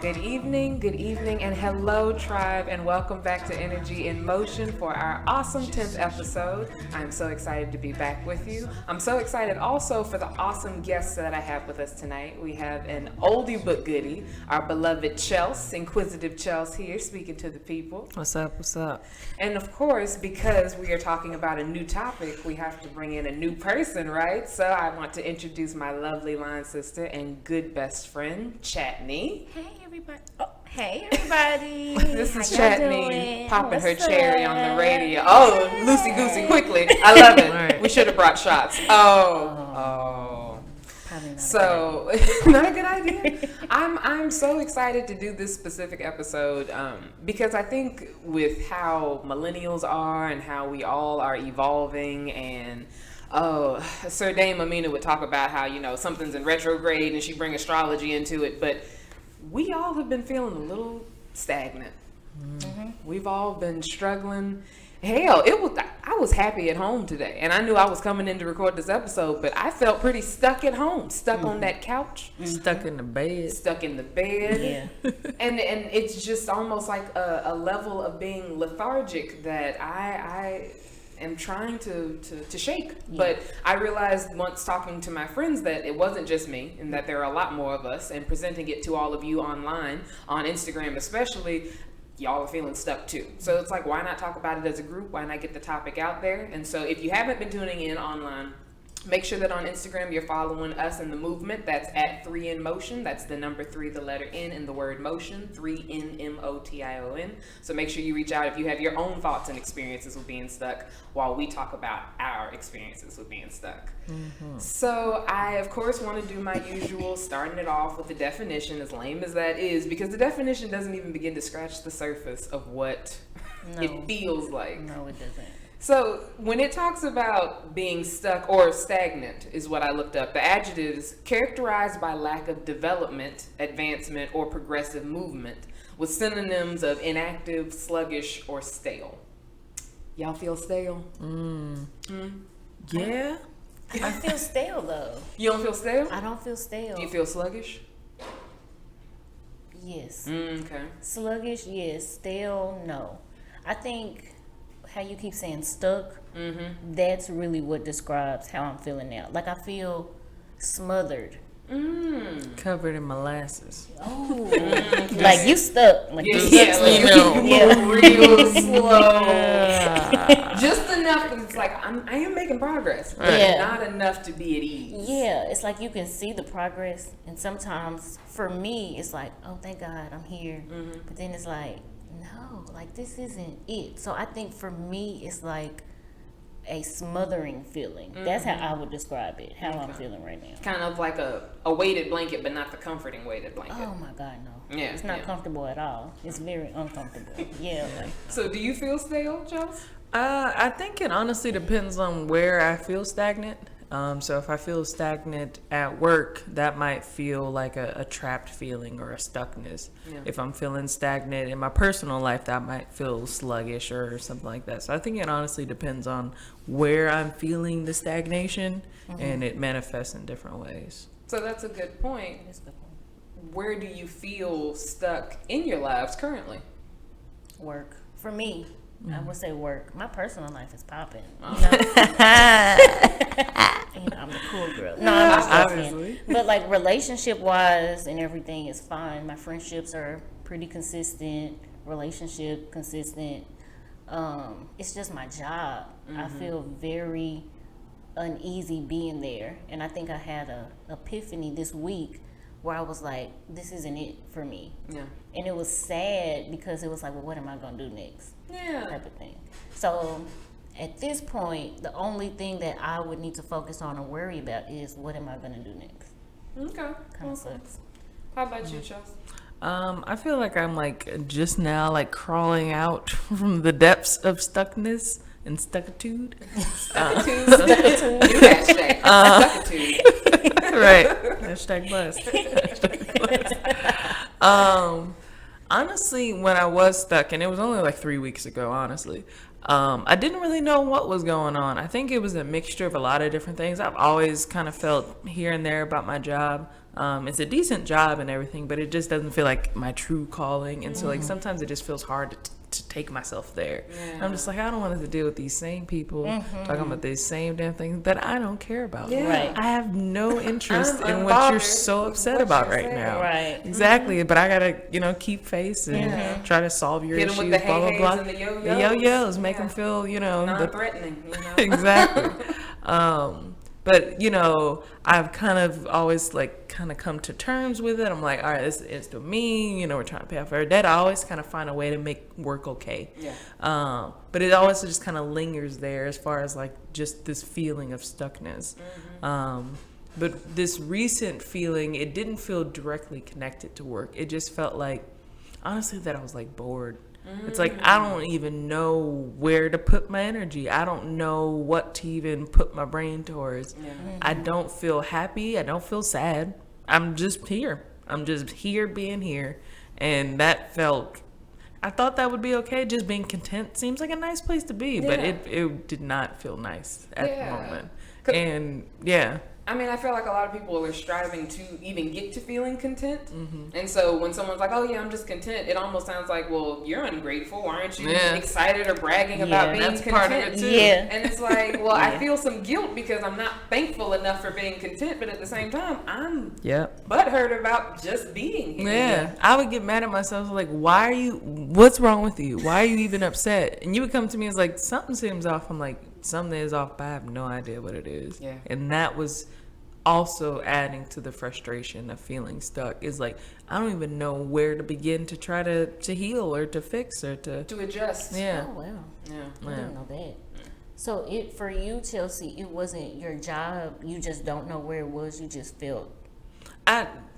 Good evening, and hello, tribe, and welcome back to Energy in Motion for our awesome 10th episode. I'm so excited to be back with you. I'm so excited also for the awesome guests that I have with us tonight. We have an oldie but goodie, our beloved Chelsea, Inquisitive Chelsea here, speaking to the people. What's up? What's up? And of course, because we are talking about a new topic, we have to bring in a new person, right? So I want to introduce my lovely line sister and good best friend, Chatney. Hey everybody. Oh, hey everybody. This is How y'all Chatney doing? popping her What's cherry up? on the radio. Oh, loosey goosey quickly. I love it. Right. We should have brought shots. Oh. Probably not So, not a good idea. I'm so excited to do this specific episode because I think with how millennials are and how we all are evolving, and Sir Dame Amina would talk about how, you know, something's in retrograde and she bring astrology into it, but we all have been feeling a little stagnant. Mm-hmm. We've all been struggling. Hell, I was happy at home today, and I knew I was coming in to record this episode, but I felt pretty stuck at home, stuck on that couch, Stuck in the bed. Yeah. and it's just almost like a level of being lethargic that I am trying to shake. Yeah. But I realized once talking to my friends that it wasn't just me, and that there are a lot more of us, and presenting it to all of you online, on Instagram especially, y'all are feeling stuck too. So it's like, why not talk about it as a group? Why not get the topic out there? And so if you haven't been tuning in online, make sure that on Instagram you're following us in the movement. That's at 3NMotion. That's the number 3, the letter N, and the word motion, 3NMOTION. So make sure you reach out if you have your own thoughts and experiences with being stuck, while we talk about our experiences with being stuck. Mm-hmm. So I, of course, want to do my usual, starting it off with the definition, as lame as that is, because the definition doesn't even begin to scratch the surface of what it feels like. No, it doesn't. So when it talks about being stuck or stagnant is what I looked up. The adjective is characterized by lack of development, advancement, or progressive movement, with synonyms of inactive, sluggish, or stale. Y'all feel stale? Yeah. I feel stale though. You don't feel stale? I don't feel stale. Do you feel sluggish? Yes. Okay. Sluggish, yes. Stale, no. I think how you keep saying stuck, that's really what describes how I'm feeling now. Like I feel smothered. Covered in molasses. Oh, like you stuck. Like you Yeah, like you move real slow. Just enough that it's like, I am making progress, but not enough to be at ease. Yeah, it's like you can see the progress, and sometimes for me, it's like, oh, thank God I'm here. But then it's like, no, like this isn't it. So I think for me, it's like a smothering feeling. That's how I would describe it, how I'm feeling right now. Kind of like a weighted blanket, but not the comforting weighted blanket. Oh my God, no. Yeah, it's not comfortable at all. It's very uncomfortable. Yeah. Like, so do you feel stale, Jones? I think it honestly depends on where I feel stagnant. So if I feel stagnant at work, that might feel like a trapped feeling or a stuckness. Yeah. If I'm feeling stagnant in my personal life, that might feel sluggish or something like that. So I think it honestly depends on where I'm feeling the stagnation, and it manifests in different ways. So that's a good point. Where do you feel stuck in your lives currently? work. For me, I would say work. My personal life is popping. I'm the cool girl. No, I'm just obviously. But like relationship wise and everything is fine. My friendships are pretty consistent. Relationship consistent. It's just my job. I feel very uneasy being there, and I think I had a epiphany this week where I was like, this isn't it for me. Yeah. And it was sad because it was like, well, what am I gonna do next? Yeah. Type of thing. So at this point, the only thing that I would need to focus on or worry about is what am I gonna do next? Okay. Kind of sucks. How about you, Chelsea? I feel like I'm like just now like crawling out from the depths of stuckness and stuckitude. Stuckitude. New hashtag. Stuckitude. Right. Hashtag blessed. Honestly, when I was stuck, and it was only like 3 weeks ago, honestly, I didn't really know what was going on. I think it was a mixture of a lot of different things. I've always kind of felt here and there about my job. It's a decent job and everything, but it just doesn't feel like my true calling. And so like sometimes it just feels hard to take myself there. Yeah. I'm just like, I don't want to deal with these same people talking about these same damn things that I don't care about. Yeah. Right. I have no interest in what you're so upset about right now. Right. Exactly. But I gotta, keep face and try to solve your Hit issues. With the blah blah blah. And the yo-yos. The yo-yos make them feel, non-threatening. Exactly. But I've kind of always come to terms with it. I'm like, all right, this is to me. We're trying to pay off our debt. I always kind of find a way to make work okay. Yeah. But it always just kind of lingers there as far as like just this feeling of stuckness. But this recent feeling, it didn't feel directly connected to work. It just felt like, honestly, that I was like bored. It's like, I don't even know where to put my energy. I don't know what to even put my brain towards. Yeah. I don't feel happy. I don't feel sad. I'm just here. I'm just here being here. And that felt, I thought that would be okay. Just being content seems like a nice place to be. Yeah. But it did not feel nice at the moment. And I mean, I feel like a lot of people are striving to even get to feeling content. And so when someone's like, oh, yeah, I'm just content, it almost sounds like, well, you're ungrateful. Aren't you excited or bragging about being content? Part of it too. Yeah. And it's like, well, I feel some guilt because I'm not thankful enough for being content. But at the same time, I'm butthurt about just being here. Yeah. I would get mad at myself. Like, what's wrong with you? Why are you even upset? And you would come to me and it's like, something seems off. I'm like, something is off, but I have no idea what it is. Yeah. And that was also adding to the frustration of feeling stuck. Is like, I don't even know where to begin to try to heal or to fix or to adjust. Yeah. Oh wow. Yeah. I didn't know that. So for you, Chelsea, it wasn't your job. You just don't know where it was. You just felt.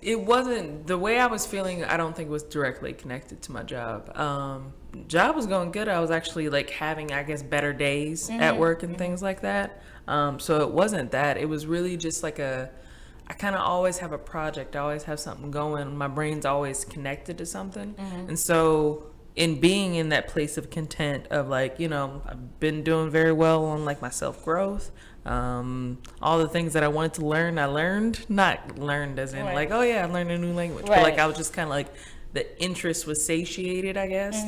It wasn't the way I was feeling. I don't think was directly connected to my job. Job was going good. I was actually like having, I guess, better days at work and things like that. So it wasn't that. It was really just like I kind of always have a project. I always have something going. My brain's always connected to something. And so in being in that place of content of like, I've been doing very well on like my self-growth. All the things that I wanted to learn, I learned. Not learned as in like, oh yeah, I learned a new language. But like I was just kind of like, the interest was satiated, I guess,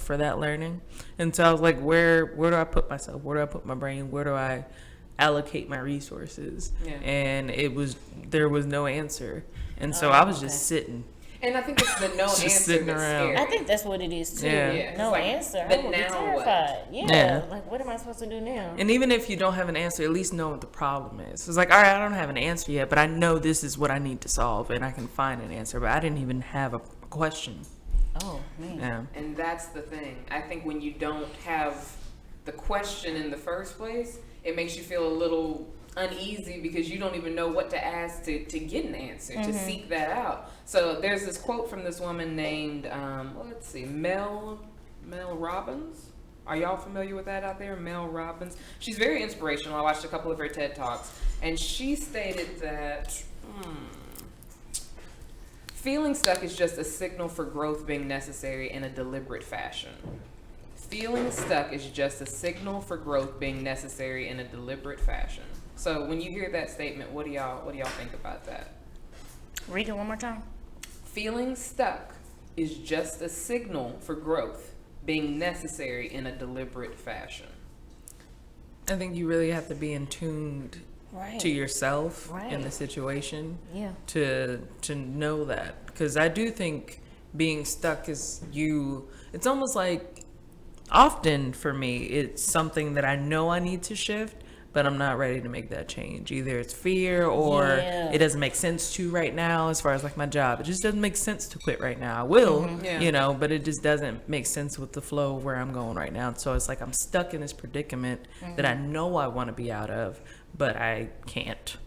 for that learning. And so I was like, where do I put myself? Where do I put my brain? Where do I allocate my resources? Yeah. And there was no answer. And so I was just sitting. And I think it's the no answer that's scary. I think that's what it is too. Yeah. No answer. I'm gonna be terrified. Yeah. Like, what am I supposed to do now? And even if you don't have an answer, at least know what the problem is. It's like, all right, I don't have an answer yet, but I know this is what I need to solve, and I can find an answer. But I didn't even have a question. Oh man. Yeah. And that's the thing. I think when you don't have the question in the first place, it makes you feel a little uneasy because you don't even know what to ask to get an answer, to seek that out. So there's this quote from this woman named, Mel Robbins. Are y'all familiar with that out there? Mel Robbins. She's very inspirational. I watched a couple of her TED Talks, and she stated that feeling stuck is just a signal for growth being necessary in a deliberate fashion. Feeling stuck is just a signal for growth being necessary in a deliberate fashion. So when you hear that statement, what do y'all think about that? Read it one more time. Feeling stuck is just a signal for growth being necessary in a deliberate fashion. I think you really have to be in tuned to yourself in the situation to know that. Because I do think being stuck is it's almost like, often for me, it's something that I know I need to shift, but I'm not ready to make that change. Either it's fear or it doesn't make sense to right now as far as like my job. It just doesn't make sense to quit right now. I will, but it just doesn't make sense with the flow of where I'm going right now. So it's like I'm stuck in this predicament that I know I want to be out of, but I can't,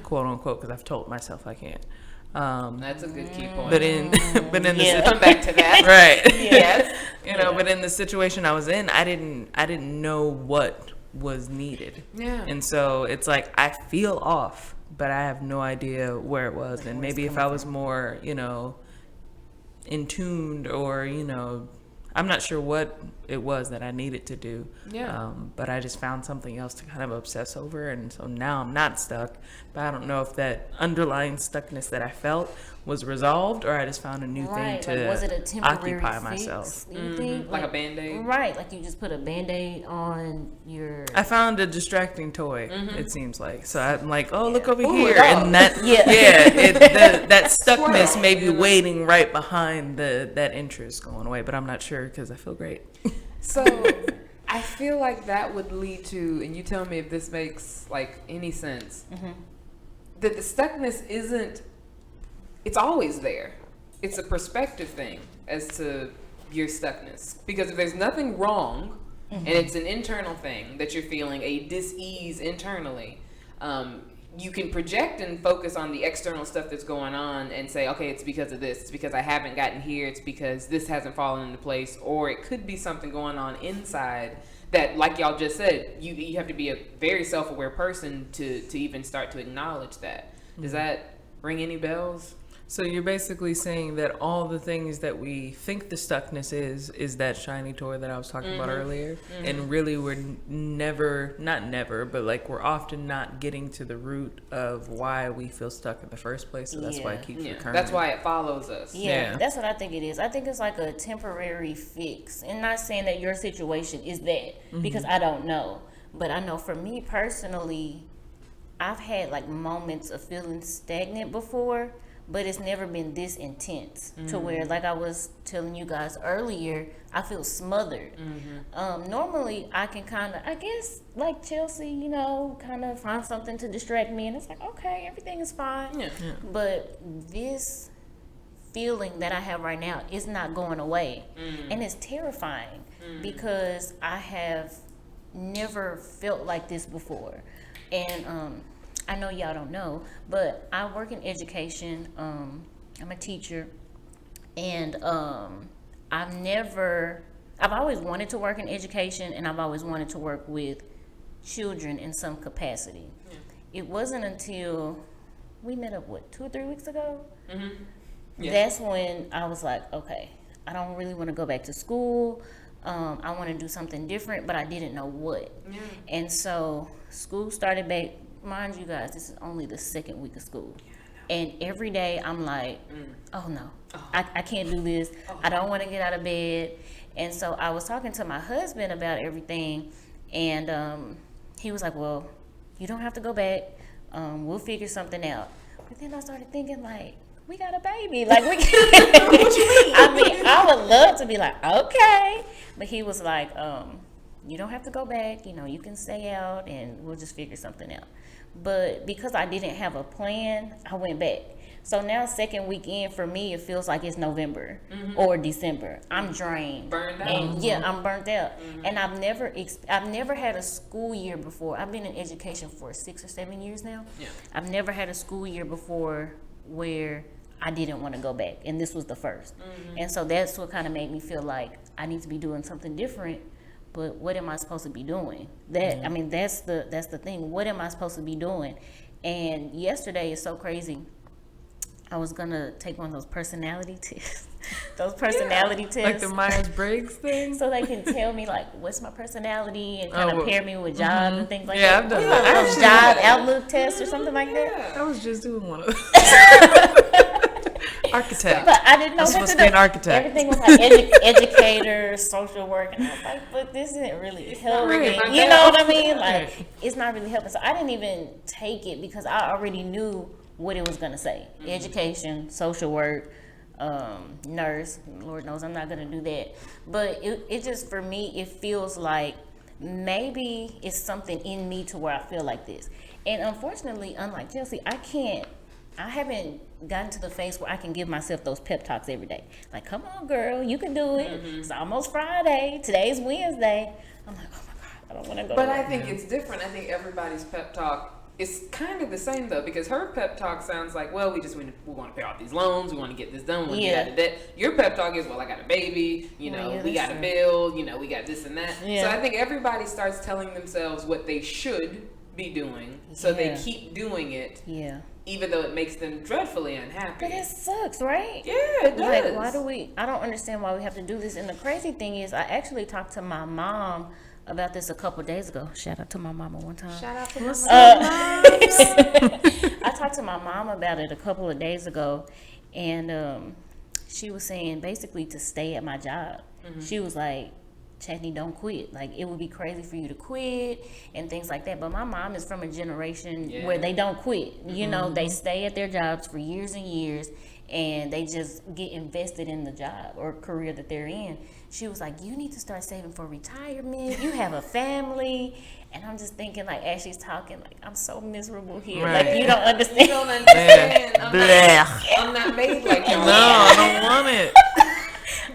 quote unquote, because I've told myself I can't. That's a good key point. But in come back to that, right? Yes, But in the situation I was in, I didn't know what was needed. Yeah. And so it's like I feel off, but I have no idea where it was. And maybe if I was more, in tuned or, I'm not sure what it was that I needed to do. Yeah. But I just found something else to kind of obsess over. And so now I'm not stuck. But I don't know if that underlying stuckness that I felt was resolved, or I just found a new thing to was it a temporary occupy fix, myself. you think? Like a Band-Aid? Right, like you just put a Band-Aid on your... I found a distracting toy, it seems like. So I'm like, oh, look over Ooh, here. a dog. And that, that stuckness may be waiting right behind that interest going away. But I'm not sure because I feel great. So I feel like that would lead to, and you tell me if this makes like any sense, that the stuckness isn't, it's always there. It's a perspective thing as to your stuckness. Because if there's nothing wrong, and it's an internal thing that you're feeling, a dis-ease internally, you can project and focus on the external stuff that's going on and say, okay, it's because of this. It's because I haven't gotten here. It's because this hasn't fallen into place. Or it could be something going on inside that, like y'all just said, you have to be a very self-aware person to even start to acknowledge that. Does that ring any bells? So you're basically saying that all the things that we think the stuckness is that shiny toy that I was talking about earlier, and really we're we're often not getting to the root of why we feel stuck in the first place. So that's why it keeps recurring. That's why it follows us. Yeah, that's what I think it is. I think it's like a temporary fix, and not saying that your situation is that, because I don't know, but I know for me personally, I've had like moments of feeling stagnant before. But it's never been this intense to where, like I was telling you guys earlier, I feel smothered. Normally, I can kind of, I guess, like Chelsea, kind of find something to distract me. And it's like, okay, everything is fine. Yeah. But this feeling that I have right now is not going away. And it's terrifying because I have never felt like this before. And, I know y'all don't know, but I work in education. I'm a teacher, and I've always wanted to work in education, and I've always wanted to work with children in some capacity. It wasn't until we met up, 2 or 3 weeks ago? That's when I was like, okay, I don't really want to go back to school. I want to do something different, but I didn't know what. And so school started back. Mind you guys, this is only the second week of school. And every day I'm like, oh no, I can't do this. I don't want to get out of bed. And so I was talking to my husband about everything. And he was like, well, you don't have to go back. We'll figure something out. But then I started thinking, like, we got a baby. Like, we can. What you mean? I mean, I would love to be like, okay. But he was like, you don't have to go back. You can stay out and we'll just figure something out. But because I didn't have a plan, I went back. So now second weekend for me, it feels like it's November or December. I'm drained. Burned out. And I'm burnt out. And I've never had a school year before. I've been in education for 6 or 7 years now. I've never had a school year before where I didn't want to go back. And this was the first. And so that's what kind of made me feel like I need to be doing something different. But what am I supposed to be doing? I mean, that's the thing. What am I supposed to be doing? And yesterday is so crazy. I was gonna take one of those personality tests. Tests. Like the Myers-Briggs thing? So they can tell me like what's my personality and kind of pair me with jobs and things like that. Yeah, I've done that. Job outlook test or something like that. I was just doing one of those. Architect. But I didn't know what to do. An architect. Everything was like educator, social work, and I was like, but this isn't really helping. You know what I mean? Like, it's not really helping. So I didn't even take it because I already knew what it was going to say. Education, social work, nurse. Lord knows I'm not going to do that. But it just, for me, it feels like maybe it's something in me to where I feel like this. And unfortunately, unlike Chelsea, I haven't gotten to the phase where I can give myself those pep talks every day. Like, come on, girl, you can do it. It's almost Friday. Today's Wednesday. I'm like, oh my God, I don't want to go. But I think it's different. I think everybody's pep talk is kind of the same though, because her pep talk sounds like, well, we want to pay off these loans, we want to get this done, we want to get out of debt. Your pep talk is, well, I got a baby, we got a bill, we got this and that. So I think everybody starts telling themselves what they should be doing, so they keep doing it. even though it makes them dreadfully unhappy. But it sucks, right? Yeah, it does. Like, I don't understand why we have to do this. And the crazy thing is, I actually talked to my mom about this a couple days ago. Shout out to my mama one time. Shout out to my mom. I talked to my mom about it a couple of days ago, and she was saying basically to stay at my job. She was like, Chastity, don't quit. Like, it would be crazy for you to quit and things like that. But my mom is from a generation where they don't quit. You know, they stay at their jobs for years and years, and they just get invested in the job or career that they're in. She was like, you need to start saving for retirement. You have a family. And I'm just thinking, like, as she's talking, like, I'm so miserable here. Right. Like, you don't understand. You don't understand. Yeah. I'm not made like y'all. No, I don't want it.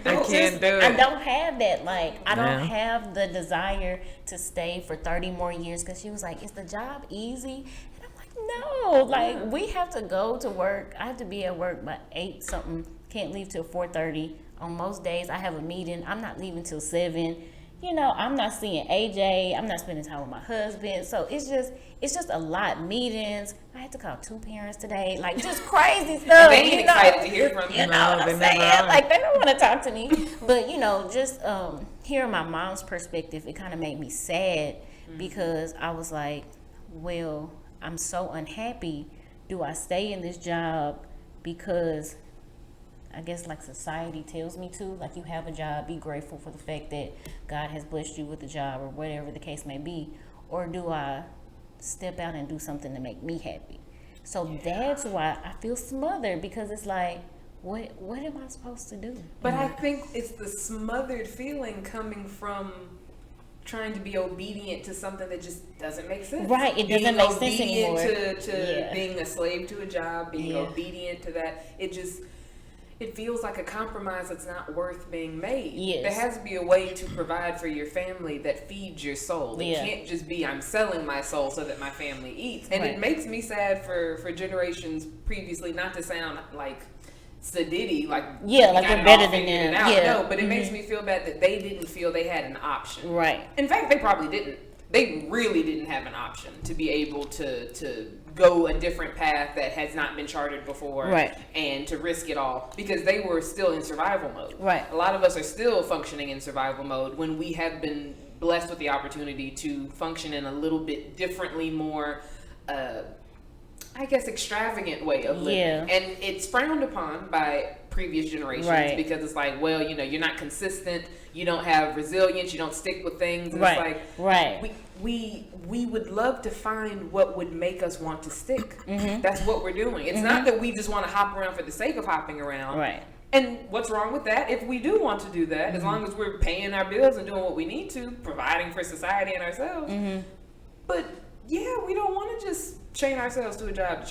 I can't do it. I don't have that. Like, I don't Yeah. have the desire to stay for 30 more years. Because she was like, is the job easy? And I'm like, no. Like, we have to go to work. I have to be at work by 8 something. Can't leave till 4:30. On most days, I have a meeting. I'm not leaving till 7. You know, I'm not seeing AJ. I'm not spending time with my husband. So it's just a lot. Meetings. I had to call 2 parents today. Like, just crazy stuff. They ain't excited to hear from you. You know what I'm they never saying? are. Like, they don't want to talk to me. But, you know, just hearing my mom's perspective, it kind of made me sad because I was like, well, I'm so unhappy. Do I stay in this job because I guess like society tells me to? Like, you have a job, be grateful for the fact that God has blessed you with a job or whatever the case may be. Or do I step out and do something to make me happy? So that's why I feel smothered, because it's like, what am I supposed to do? But I think it's the smothered feeling coming from trying to be obedient to something that just doesn't make sense. Right, it doesn't make sense anymore. Obedient to being a slave to a job, being obedient to that. It feels like a compromise that's not worth being made. Yes. There has to be a way to provide for your family that feeds your soul. It can't just be, I'm selling my soul so that my family eats. And it makes me sad for generations previously, not to sound like sadiddy, like like we're better than them. No, but it makes me feel bad that they didn't feel they had an option. Right. In fact, they probably didn't. They really didn't have an option to be able to go a different path that has not been charted before, and to risk it all, because they were still in survival mode. Right. A lot of us are still functioning in survival mode when we have been blessed with the opportunity to function in a little bit differently, more I guess extravagant way of living. And it's frowned upon by previous generations because it's like, well, you know, you're not consistent, you don't have resilience, you don't stick with things. And it's like we would love to find what would make us want to stick. That's what we're doing. It's not that we just want to hop around for the sake of hopping around. And what's wrong with that? If we do want to do that, as long as we're paying our bills and doing what we need to, providing for society and ourselves. But yeah, we don't want to just chain ourselves to a job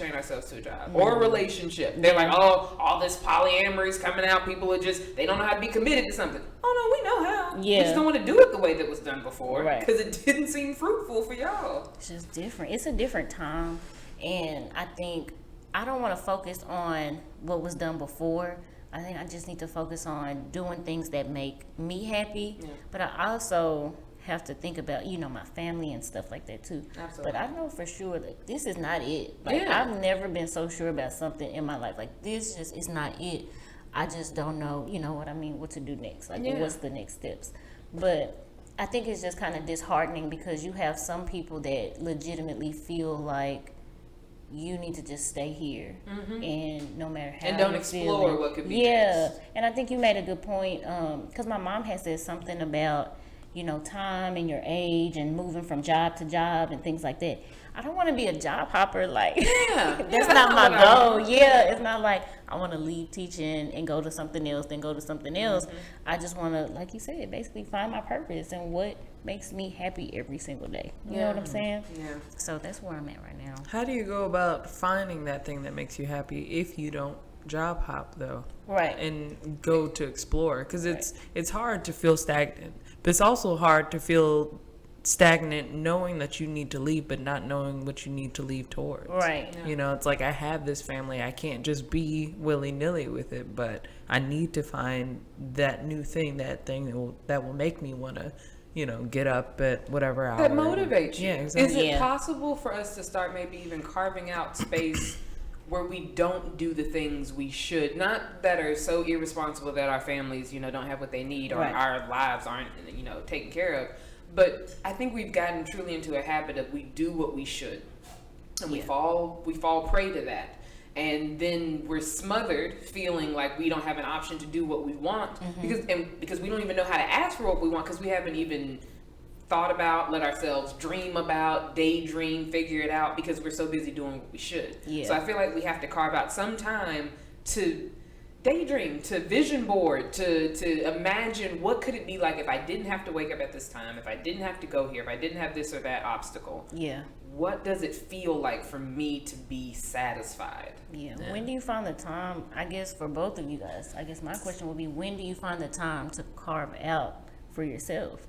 or a relationship. They're like, oh, all this polyamory is coming out. People are just, they don't know how to be committed to something. Oh no, we know how. We just don't want to do it the way that was done before because it didn't seem fruitful for y'all. It's just different. It's a different time, and I think I don't want to focus on what was done before. I think I just need to focus on doing things that make me happy. But I also have to think about, you know, my family and stuff like that too. Absolutely. But I know for sure that this is not it. Like, I've never been so sure about something in my life. Like, this just is not it. I just don't know, you know what I mean, what to do next. Like, what's the next steps? But I think it's just kind of disheartening because you have some people that legitimately feel like you need to just stay here, and no matter how and don't you're explore feeling, what could be next. And I think you made a good point, because my mom has said something about, you know, time and your age and moving from job to job and things like that. I don't want to be a job hopper. Like, that's not my goal. It's not like I want to leave teaching and go to something else, then go to something else. I just want to, like you said, basically find my purpose and what makes me happy every single day. You know what I'm saying? So that's where I'm at right now. How do you go about finding that thing that makes you happy if you don't job hop though? And go to explore, because it's hard to feel stagnant, but it's also hard to feel stagnant knowing that you need to leave but not knowing what you need to leave towards. You know, it's like, I have this family, I can't just be willy-nilly with it, but I need to find that new thing, that thing that will make me want to, you know, get up at whatever hour that motivates you. Exactly. Is it possible for us to start maybe even carving out space where we don't do the things we should, not that are so irresponsible that our families, don't have what they need, or our lives aren't, taken care of. But I think we've gotten truly into a habit of we do what we should, and we fall prey to that. And then we're smothered feeling like we don't have an option to do what we want, because we don't even know how to ask for what we want, because we haven't even thought about, let ourselves dream about, daydream, figure it out, because we're so busy doing what we should. So I feel like we have to carve out some time to daydream, to vision board, to imagine what could it be like if I didn't have to wake up at this time, if I didn't have to go here, if I didn't have this or that obstacle. What does it feel like for me to be satisfied? When do you find the time, I guess for both of you guys, I guess my question would be, when do you find the time to carve out for yourself?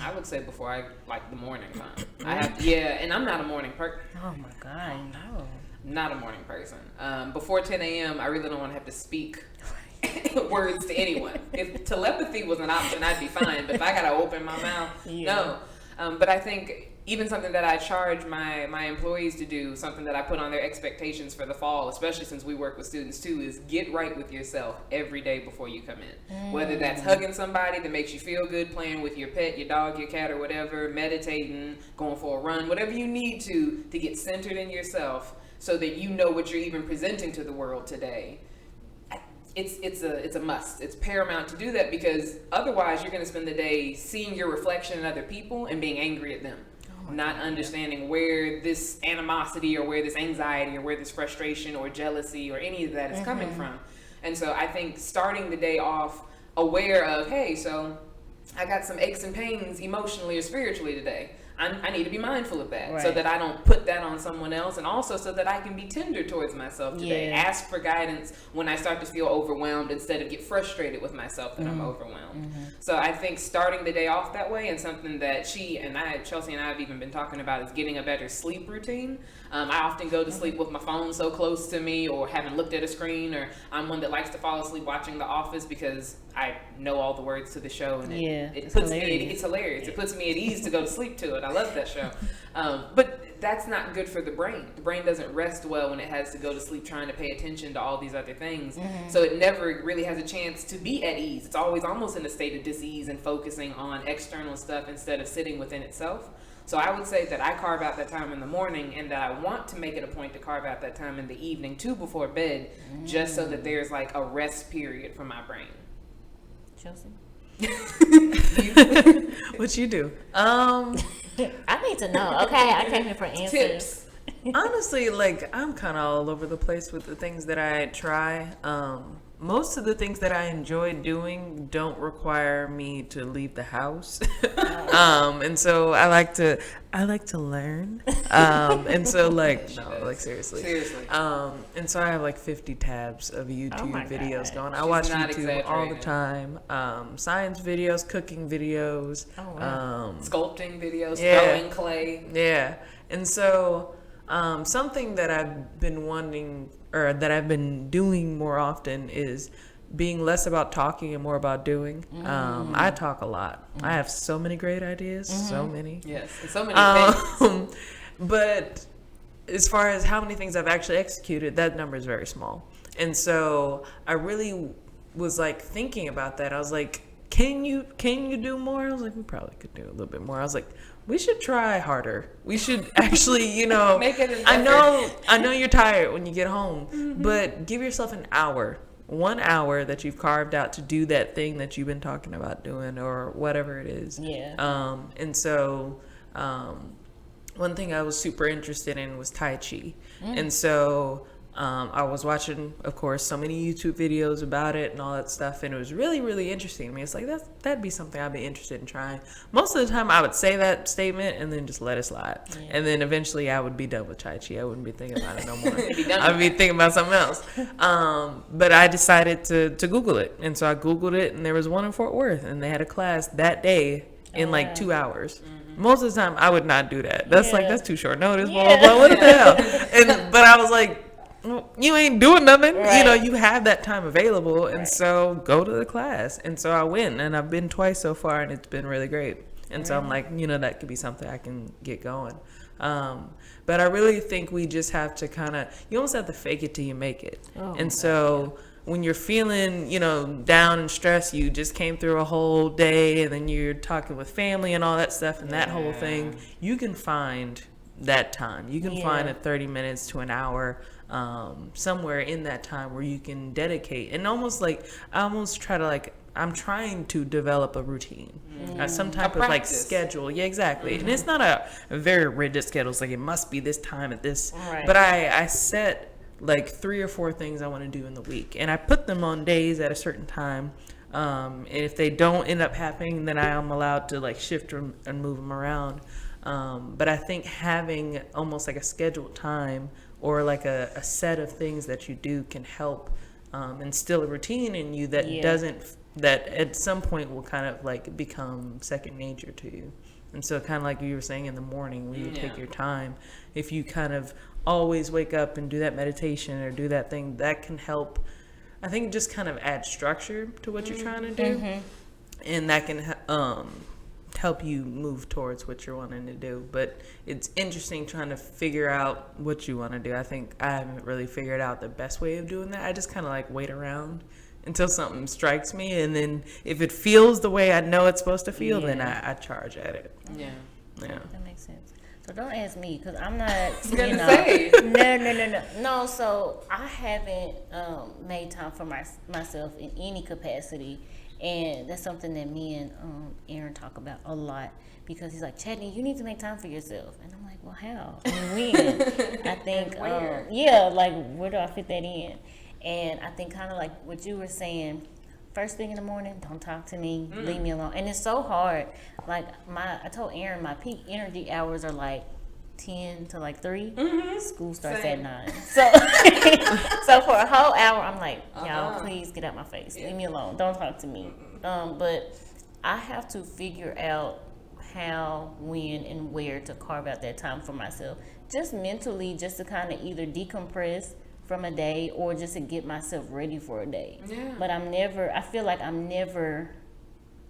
I would say before the morning time. And I'm not a morning person. Oh my God, no. Not a morning person. Before 10 a.m., I really don't want to have to speak words to anyone. If telepathy was an option, I'd be fine. But if I got to open my mouth, no. But I think even something that I charge my employees to do, something that I put on their expectations for the fall, especially since we work with students too, is get right with yourself every day before you come in. Whether that's hugging somebody that makes you feel good, playing with your pet, your dog, your cat, or whatever, meditating, going for a run, whatever you need to get centered in yourself so that you know what you're even presenting to the world today. It's a must. It's paramount to do that, because otherwise you're going to spend the day seeing your reflection in other people and being angry at them. Not understanding where this animosity or where this anxiety or where this frustration or jealousy or any of that is coming from. And so I think starting the day off aware of, hey, so I got some aches and pains emotionally or spiritually today. I need to be mindful of that, so that I don't put that on someone else, and also so that I can be tender towards myself today. Ask for guidance when I start to feel overwhelmed, instead of get frustrated with myself that I'm overwhelmed. So I think starting the day off that way, and something that Chelsea and I have even been talking about, is getting a better sleep routine. I often go to sleep with my phone so close to me, or haven't looked at a screen, or I'm one that likes to fall asleep watching The Office because I know all the words to the show, and it puts it's hilarious. It puts me at ease to go to sleep to it. I love that show. But that's not good for the brain. The brain doesn't rest well when it has to go to sleep trying to pay attention to all these other things. So it never really has a chance to be at ease. It's always almost in a state of dis-ease and focusing on external stuff instead of sitting within itself. So I would say that I carve out that time in the morning, and that I want to make it a point to carve out that time in the evening too, before bed, just so that there's like a rest period for my brain. Chelsea? What you do? I need to know. Okay, I came here for answers. Tips. Honestly, I'm kind of all over the place with the things that I try. Most of the things that I enjoy doing don't require me to leave the house. And so I like to learn. And so seriously. And so I have 50 tabs of YouTube videos going. I watch YouTube all the time. Science videos, cooking videos, sculpting videos, throwing clay. Yeah. And so something that I've been wanting, or that I've been doing more often, is being less about talking and more about doing. I talk a lot. I have so many great ideas, so many. Yes, and so many things. But as far as how many things I've actually executed, that number is very small. And so I really was thinking about that. I was like, can you do more? I was like, we probably could do a little bit more. I was like, we should try harder. We should actually, make it an effort. I know you're tired when you get home, but give yourself an hour, 1 hour that you've carved out to do that thing that you've been talking about doing, or whatever it is. Yeah. And so, one thing I was super interested in was Tai Chi. And so, I was watching, of course, so many YouTube videos about it and all that stuff, and it was really, really interesting to me. It's like, that'd be something I'd be interested in trying. Most of the time, I would say that statement and then just let it slide. Yeah. And then eventually, I would be done with Tai Chi. I wouldn't be thinking about it no more. I'd be thinking about something else. But I decided to Google it. And so I Googled it, and there was one in Fort Worth, and they had a class that day in 2 hours. Most of the time, I would not do that. That's too short notice. Blah, blah, blah. What the hell? But I was like, you ain't doing nothing. Right. You have that time available, and so go to the class. And so I went, and I've been twice so far, and it's been really great. And so I'm like, that could be something I can get going. But I really think we just have to you almost have to fake it till you make it. When you're feeling, down and stressed, you just came through a whole day and then you're talking with family and all that stuff and that whole thing, you can find that time. You can find a 30 minutes to an hour somewhere in that time where you can dedicate. And I'm trying to develop a routine, some type of schedule. Yeah, exactly. And it's not a very rigid schedule. It's like it must be this time at this. Right. But I set 3 or 4 things I want to do in the week, and I put them on days at a certain time. And if they don't end up happening, then I am allowed to shift and move them around. But I think having almost like a scheduled time or a set of things that you do can help instill a routine in you that that at some point will become second nature to you. And so kind of like you were saying in the morning when you take your time, if you always wake up and do that meditation or do that thing, that can help, I think, just add structure to what you're trying to do. And that can help you move towards what you're wanting to do. But it's interesting trying to figure out what you want to do. I think I haven't really figured out the best way of doing that. I just wait around until something strikes me, and then if it feels the way I know it's supposed to feel, then I charge at it. Yeah, that makes sense. So don't ask me, because I'm not, No, so I haven't made time for myself in any capacity. And that's something that me and Aaron talk about a lot, because he's like, Chadney, you need to make time for yourself. And I'm like, well, how? And when? I think, where do I fit that in? And I think kind of like what you were saying, first thing in the morning, don't talk to me, leave me alone. And it's so hard. I told Aaron my peak energy hours are 10 to 3. School starts at 9. So for a whole hour, I'm like, y'all, please get out my face. Leave me alone. Don't talk to me. But I have to figure out how, when, and where to carve out that time for myself. Just mentally, just to either decompress from a day or just to get myself ready for a day. Yeah. But I feel like I'm never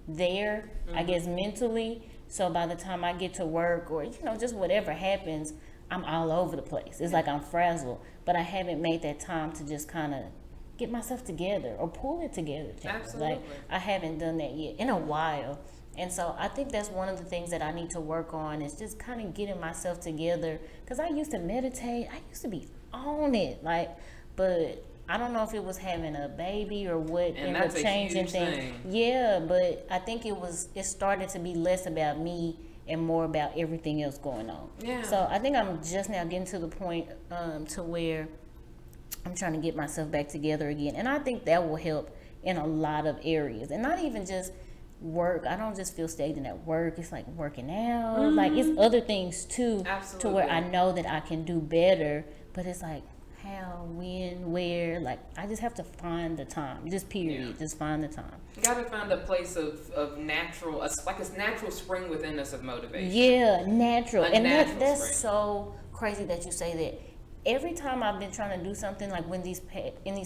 there, I guess, mentally. So by the time I get to work or, just whatever happens, I'm all over the place. It's like I'm frazzled, but I haven't made that time to just get myself together or pull it together. Absolutely. I haven't done that yet in a while. And so I think that's one of the things that I need to work on, is just getting myself together. Because I used to meditate. I used to be on it. But I don't know if it was having a baby or what, and that's changing things. Yeah, but I think it started to be less about me and more about everything else going on. Yeah. So I think I'm just now getting to the point to where I'm trying to get myself back together again. And I think that will help in a lot of areas. And not even just work. I don't just feel stagnant at work. It's working out. It's other things too. Absolutely. To where I know that I can do better. But it's how, when, where, I just have to find the time. Just period. Just find the time. You gotta find a place of natural, a natural spring within us of motivation. Yeah, natural. And that's so crazy that you say that. Every time I've been trying to do something, in these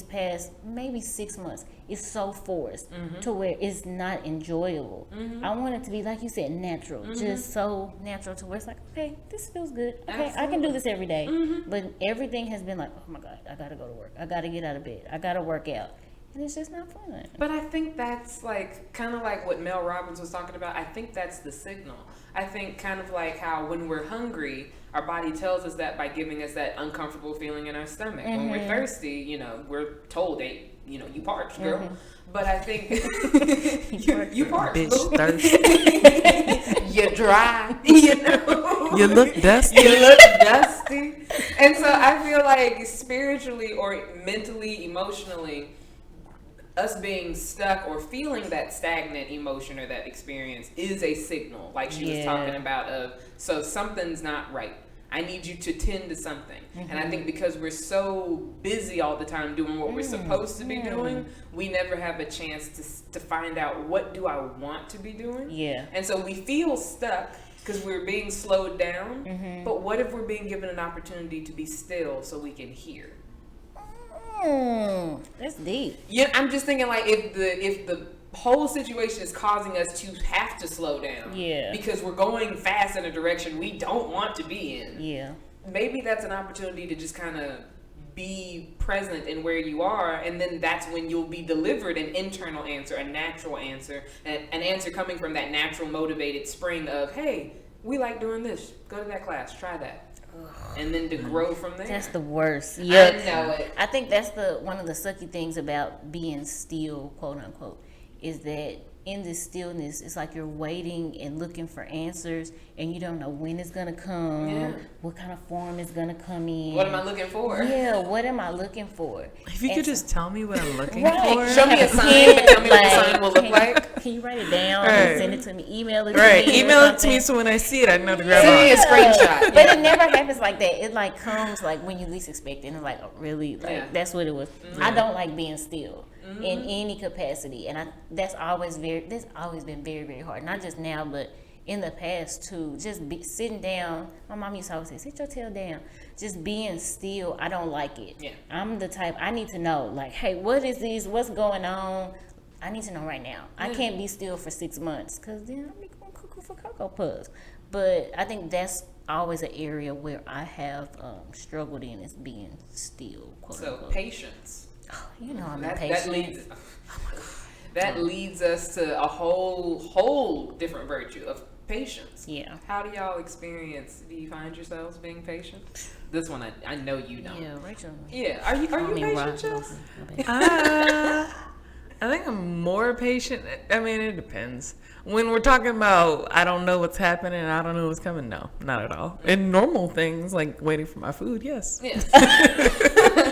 past maybe 6 months, it's so forced to where it's not enjoyable. I want it to be, like you said, natural, just so natural to where it's okay, this feels good. Okay, absolutely. I can do this every day. But everything has been oh my God, I gotta go to work. I gotta get out of bed. I gotta work out. And it's just not fun. But I think that's kind of like what Mel Robbins was talking about. I think that's the signal. I think kind of like how when we're hungry, our body tells us that by giving us that uncomfortable feeling in our stomach. When we're thirsty, we're told, hey, you parched, girl. But I think you parched. Bitch, thirsty. You're dry. You look dusty. And so I feel like spiritually or mentally, emotionally, us being stuck or feeling that stagnant emotion or that experience is a signal, like she was talking about, so something's not right. I need you to tend to something. And I think because we're so busy all the time doing what we're supposed to be doing, we never have a chance to find out, what do I want to be doing? Yeah. And so we feel stuck because we're being slowed down. But what if we're being given an opportunity to be still so we can hear? That's deep. Yeah, I'm just thinking if the whole situation is causing us to have to slow down. Yeah. Because we're going fast in a direction we don't want to be in. Yeah. Maybe that's an opportunity to just kind of be present in where you are, and then that's when you'll be delivered an internal answer, a natural answer, an answer coming from that natural motivated spring of, hey, we like doing this. Go to that class. Try that. And then to grow from there. That's the worst. Yeah, I know it. I think that's one of the sucky things about being still, quote unquote, is that in this stillness, it's like you're waiting and looking for answers, and you don't know when it's gonna come, what kind of form it's gonna come in. What am I looking for? Yeah, what am I looking for? If you could just tell me what I'm looking Right. for. Show me a sign, but tell me what the sign will look like. Can you write it down Right. and send it to me? Email it to Right, me. email it to me so when I see it, I know to grab Send me a it. screenshot. But it never happens like that. It like comes like when you least expect it. And it's like, oh, really? Like that's what it was. I don't like being still in any capacity, and that's always been very, very hard. Not just now, but in the past too. Just sitting down. My mom used to always say, "Sit your tail down." Just being still, I don't like it. Yeah. I'm the type, I need to know, like, hey, what is this? What's going on? I need to know right now. I can't be still for 6 months, because then I'll be going cuckoo for Cocoa Puffs. But I think that's always an area where I have struggled in, is being still, quote So unquote. patience. You know I'm That impatient. leads us to a whole different virtue of patience. Yeah. How do y'all experience? Do you find yourselves being patient? This one, I know you don't. Yeah, Rachel. Yeah. Are you patient, Chelsea? I think I'm more patient. I mean, it depends. When we're talking about I don't know what's happening, I don't know what's coming, no, not at all. And normal things like waiting for my food, yes. Yeah.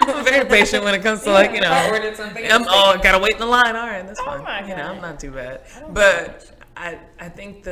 I'm very patient when it comes to like, I ordered something. I gotta wait in the line. All right, that's fine. my You know, God. I'm not too bad. But I think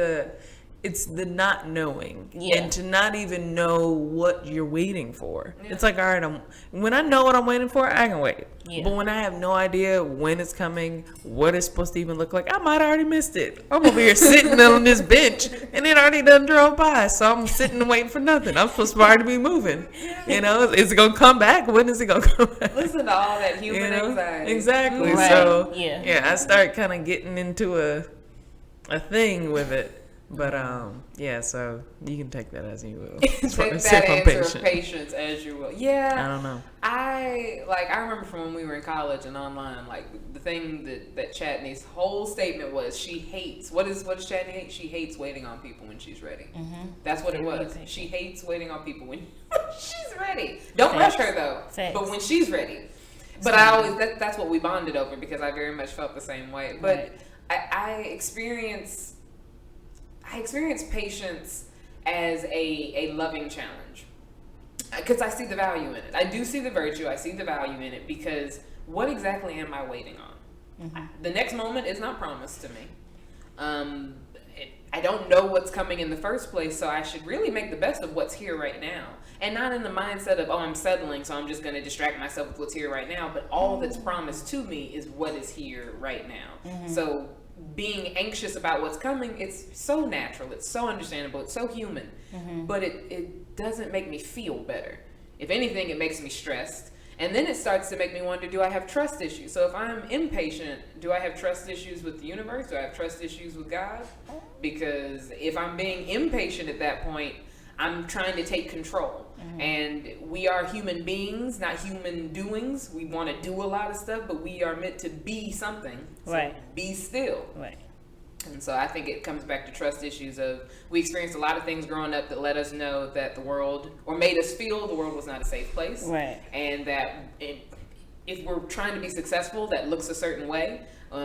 it's the not knowing and to not even know what you're waiting for. Yeah. It's like, all right, when I know what I'm waiting for, I can wait. Yeah. But when I have no idea when it's coming, what it's supposed to even look like, I might have already missed it. I'm over here sitting on this bench and it already done drove by. So I'm sitting and waiting for nothing. I'm supposed to already be moving. You know, is it going to come back? When is it going to come back? Listen to all that human anxiety. Exactly. Right. So, yeah, I start kind of getting into a thing with it. But so you can take that as you will. Take that answer of patience as you will. Yeah. I don't know. I remember from when we were in college and online, like the thing that Chatney's whole statement was, she hates, what does Chatney hate? She hates waiting on people when she's ready. Mm-hmm. That's what it was. She hates waiting on people when she's ready. Don't rush her though. But when she's ready. But that's what we bonded over, because I very much felt the same way. But I experience patience as a loving challenge, because I see the value in it. I do see the virtue. I see the value in it, because what exactly am I waiting on? Mm-hmm. The next moment is not promised to me. I don't know what's coming in the first place, so I should really make the best of what's here right now, and not in the mindset of, I'm settling, so I'm just going to distract myself with what's here right now. But all that's promised to me is what is here right now. Mm-hmm. So being anxious about what's coming, it's so natural, it's so understandable, it's so human. Mm-hmm. But it doesn't make me feel better. If anything, it makes me stressed. And then it starts to make me wonder, do I have trust issues? So if I'm impatient, do I have trust issues with the universe? Do I have trust issues with God? Because if I'm being impatient at that point, I'm trying to take control. Mm-hmm. And we are human beings, not human doings. We want to do a lot of stuff, but we are meant to be something. So right. Be still. Right. And so I think it comes back to trust issues of, we experienced a lot of things growing up that let us know that the world, or made us feel the world was not a safe place. Right. And that if we're trying to be successful, that looks a certain way.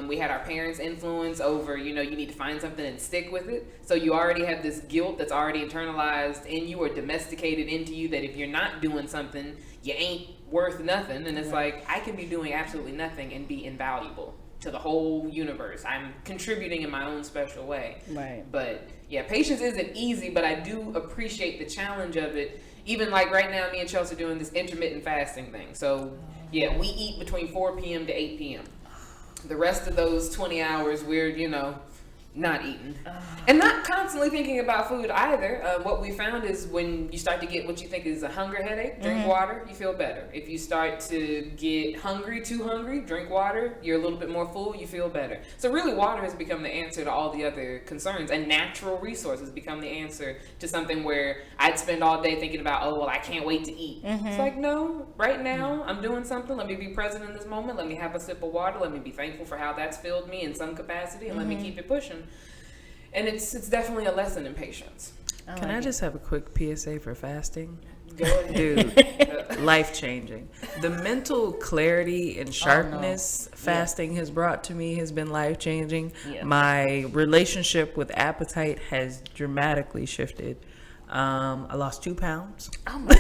We had our parents' influence over, you need to find something and stick with it. So you already have this guilt that's already internalized in you or domesticated into you, that if you're not doing something, you ain't worth nothing. And it's like, I can be doing absolutely nothing and be invaluable to the whole universe. I'm contributing in my own special way. Right. But yeah, patience isn't easy, but I do appreciate the challenge of it. Even like right now, me and Chelsea are doing this intermittent fasting thing. So yeah, we eat between 4 p.m. to 8 p.m. The rest of those 20 hours, we're, not eating. And not constantly thinking about food either. What we found is when you start to get what you think is a hunger headache, drink water, you feel better. If you start to get hungry, too hungry, drink water, you're a little bit more full, you feel better. So really water has become the answer to all the other concerns, and natural resources become the answer to something where I'd spend all day thinking about, oh, well, I can't wait to eat. It's like, no, right now I'm doing something. Let me be present in this moment. Let me have a sip of water. Let me be thankful for how that's filled me in some capacity, and let me keep it pushing. And it's definitely a lesson in patience. Can I just have a quick PSA for fasting? Go ahead. Dude, life changing. The mental clarity and sharpness fasting has brought to me has been life changing. Yeah. My relationship with appetite has dramatically shifted. I lost 2 pounds. Oh my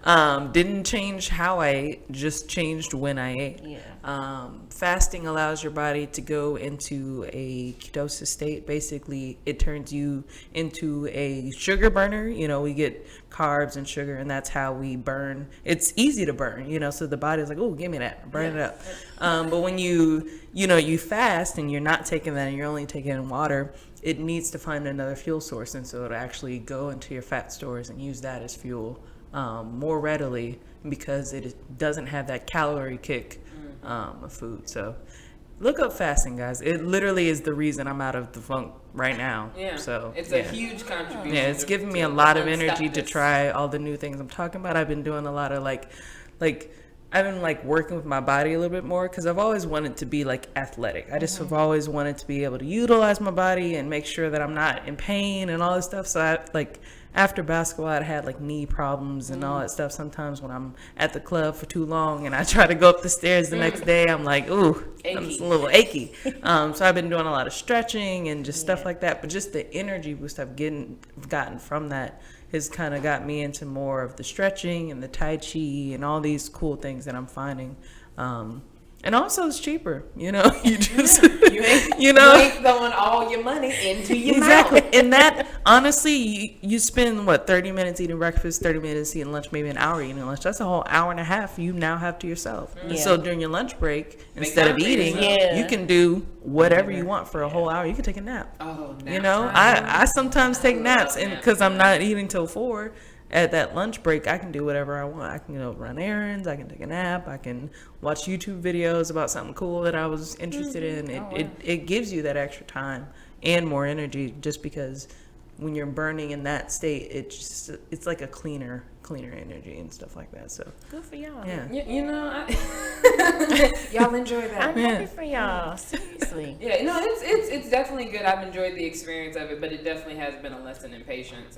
God. Didn't change how I ate, just changed when I ate. Yeah. Fasting allows your body to go into a ketosis state. Basically, it turns you into a sugar burner. You know, we get carbs and sugar, and that's how we burn. It's easy to burn, you know, so the body's like, oh, give me that, burn it up. But when you fast and you're not taking that and you're only taking water, it needs to find another fuel source, and so it'll actually go into your fat stores and use that as fuel more readily because it doesn't have that calorie kick of food. So look up fasting, guys. It literally is the reason I'm out of the funk right now. Yeah. So it's a huge contribution. Yeah, it's giving me a lot of energy to try all the new things I'm talking about. I've been doing a lot of like I've been like working with my body a little bit more because I've always wanted to be like athletic. I just have always wanted to be able to utilize my body and make sure that I'm not in pain and all this stuff. So I like after basketball, I'd had like knee problems and all that stuff. Sometimes when I'm at the club for too long and I try to go up the stairs the next day, I'm like, ooh, I'm just a little achy. So I've been doing a lot of stretching and just stuff like that. But just the energy boost I've gotten from that has kind of got me into more of the stretching and the Tai Chi and all these cool things that I'm finding. And also it's cheaper, you know, you just, you ain't throwing all your money into your exactly. mouth. And that, honestly, you spend, 30 minutes eating breakfast, 30 minutes eating lunch, maybe an hour eating lunch. That's a whole hour and a half you now have to yourself. And so during your lunch break, instead of eating, you can do whatever you want for a whole hour. You can take a nap. Oh, nap. You know, I sometimes take naps because I'm not eating till 4. At that lunch break, I can do whatever I want. I can go run errands. I can take a nap. I can watch YouTube videos about something cool that I was interested in. It gives you that extra time and more energy just because when you're burning in that state, it's like a cleaner energy and stuff like that. So good for y'all. Yeah. You know, y'all enjoy that. I'm happy for y'all. Seriously. Yeah, no, it's definitely good. I've enjoyed the experience of it, but it definitely has been a lesson in patience.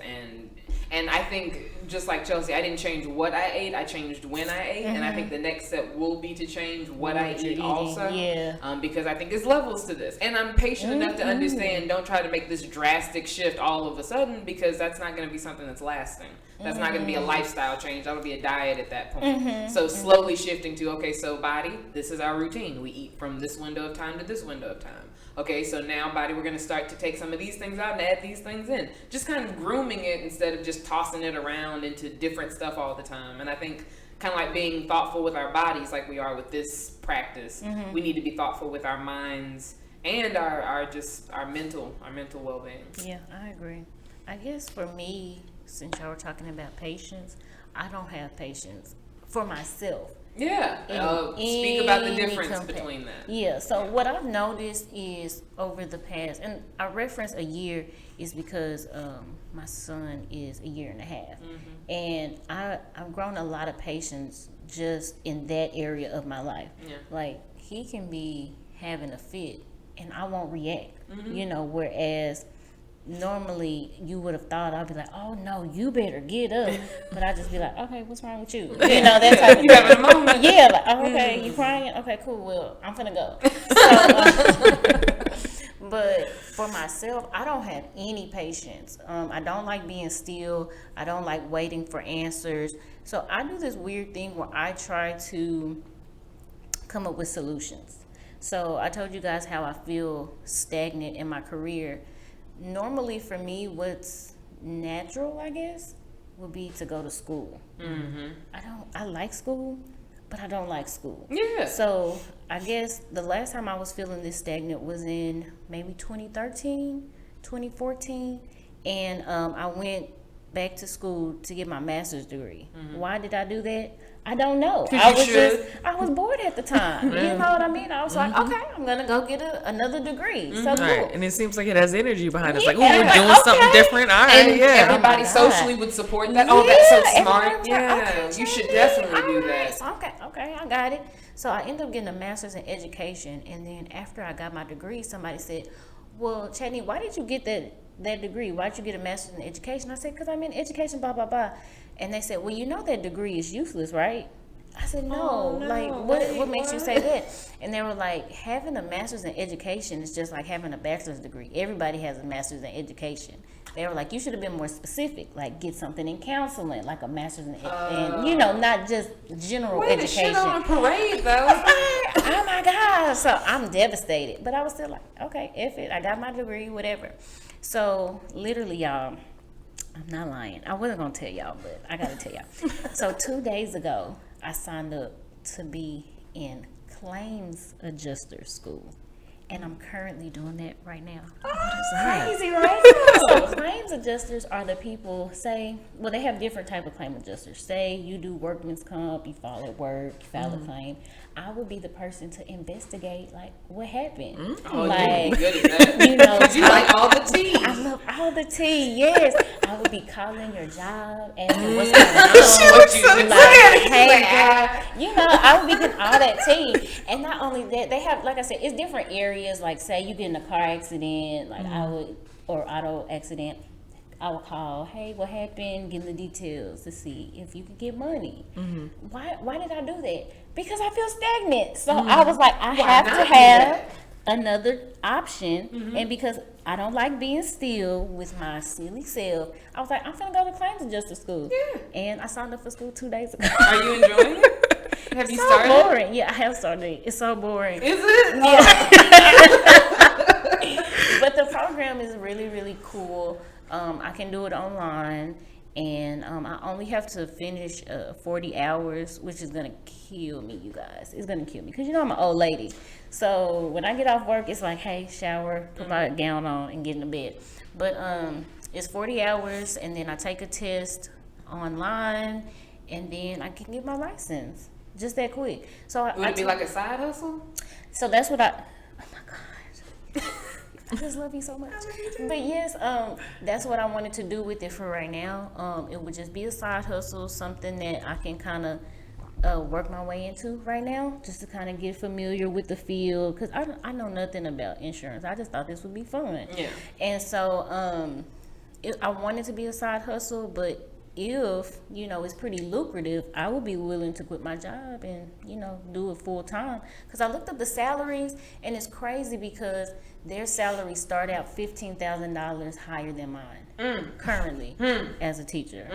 And I think, just like Chelsea, I didn't change what I ate. I changed when I ate. And I think the next step will be to change what I eat also. Yeah. Because I think there's levels to this. And I'm patient enough to understand, don't try to make this drastic shift all of a sudden, because that's not going to be something that's lasting. That's not going to be a lifestyle change. That'll be a diet at that point. So slowly shifting to, okay, so body, this is our routine. We eat from this window of time to this window of time. Okay, so now body, we're going to start to take some of these things out and add these things in. Just kind of grooming it instead of just tossing it around into different stuff all the time. And I think kind of like being thoughtful with our bodies like we are with this practice. We need to be thoughtful with our minds and our mental well-being. Yeah, I agree. I guess for me, since y'all were talking about patience, I don't have patience for myself. Yeah. Speak about the difference between that. Yeah. So what I've noticed is over the past, and I reference a year is because my son is a year and a half, and I've grown a lot of patience just in that area of my life. Yeah. Like he can be having a fit, and I won't react. You know, whereas normally you would have thought I'd be like, oh no, you better get up, but I just be like, okay, what's wrong with you? You know, that type of you having a moment. Yeah, like, oh, okay, you crying? Okay, cool. Well, I'm finna go. So, but for myself, I don't have any patience. I don't like being still. I don't like waiting for answers. So I do this weird thing where I try to come up with solutions. So I told you guys how I feel stagnant in my career. Normally for me, what's natural, I guess, would be to go to school. I like school, but I don't like school. Yeah. So I guess the last time I was feeling this stagnant was in maybe 2013, 2014. And I went back to school to get my master's degree. Why did I do that? I don't know. I was bored at the time. You know what I mean? I was like, okay, I'm gonna go get another degree. So cool. Right. And it seems like it has energy behind it. It's like, oh, we're doing something different. All right, and everybody socially would support that. Oh, that's so smart. Yeah, like, okay, you should definitely do right. that. So, okay, I got it. So I ended up getting a master's in education, and then after I got my degree, somebody said, well, Chadney, why did you get that degree? Why did you get a master's in education? I said, because I'm in education, blah, blah, blah. And they said, well, you know that degree is useless, right? I said, no. Like, what makes you say that? And they were like, having a master's in education is just like having a bachelor's degree. Everybody has a master's in education. They were like, you should have been more specific, like get something in counseling, like a master's in, and you know, not just general education. Shit on parade though. Oh my God. So I'm devastated. But I was still like, okay, F it. I got my degree, whatever. So literally, y'all, I'm not lying. I wasn't going to tell y'all, but I got to tell y'all. So 2 days ago, I signed up to be in claims adjuster school. And I'm currently doing that right now. Crazy, right? So claims adjusters are the people, they have different type of claim adjusters. Say you do workman's comp, you file at work, you file a claim. I would be the person to investigate, like, what happened. Oh, like, you're good at that. you know, you like all the tea. I love all the tea, yes. I would be calling your job, asking what's going on. What you do. Like, hey, girl. You know, I would be getting all that tea. And not only that, they have, like I said, it's different areas. Like, say you get in a car accident, like or auto accident. I would call, hey, what happened? Give them the details to see if you could get money. Why did I do that? Because I feel stagnant. So I was like, I have to have another option. And because I don't like being still with my silly self, I was like, I'm finna go to claims adjuster school. Yeah. And I signed up for school 2 days ago. Are you enjoying it? Have you started? So boring. Yeah, I have started. It's so boring. Is it? Yeah. But the program is really, really cool. I can do it online, and I only have to finish 40 hours, which is going to kill me, you guys. It's going to kill me because, you know, I'm an old lady. So when I get off work, it's like, hey, shower, put my gown on, and get in the bed. But it's 40 hours, and then I take a test online, and then I can get my license. Just that quick. So would it be like a side hustle? So that's what oh my God. I just love you so much. But yes, that's what I wanted to do with it for right now. It would just be a side hustle, something that I can kind of work my way into right now, just to kind of get familiar with the field, because I know nothing about insurance. I just thought this would be fun. Yeah. And so I wanted to be a side hustle, but if, you know, it's pretty lucrative, I would be willing to quit my job and, you know, do it full time. Because I looked up the salaries, and it's crazy because their salaries start out $15,000 higher than mine currently as a teacher,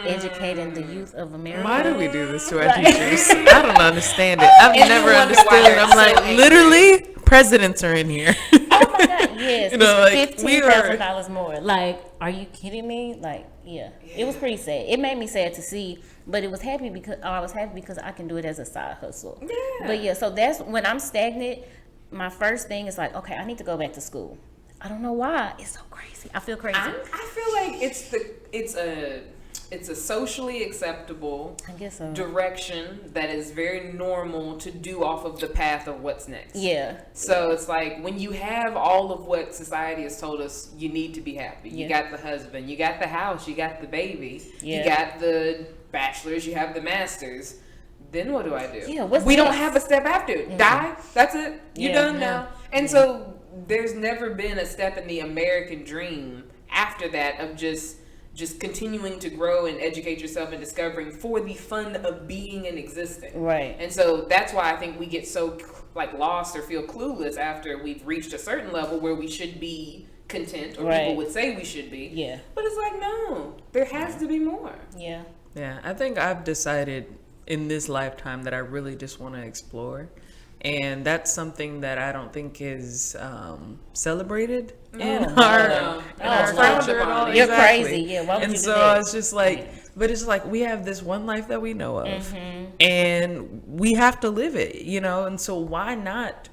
educating the youth of America. Why do we do this to our teachers? I don't understand it. I've never understood it. I'm like, literally, presidents are in here. Oh my God, yes. You know, it's $15,000 more. Like, are you kidding me? Like, yeah, it was pretty sad. It made me sad to see, but I was happy because I can do it as a side hustle. Yeah. But yeah, so that's when I'm stagnant. My first thing is like, okay, I need to go back to school. I don't know why. It's so crazy. I feel crazy. I feel like it's a socially acceptable direction that is very normal to do off of the path of what's next. Yeah. So it's like when you have all of what society has told us you need to be happy. You got the husband, you got the house, you got the baby, you got the bachelor's, you have the master's. Then what do I do? Yeah, we don't have a step after it. Die. That's it. You're done now. And so there's never been a step in the American dream after that of just continuing to grow and educate yourself and discovering for the fun of being and existing. Right. And so that's why I think we get so like lost or feel clueless after we've reached a certain level where we should be content, or people would say we should be. Yeah. But it's like, no, there has to be more. Yeah. Yeah. I think I've decided in this lifetime that I really just want to explore. And that's something that I don't think is celebrated in our culture at all. You're crazy. Yeah, why would and you so do that? It's just like, but it's like we have this one life that we know of. and we have to live it, you know, and so why not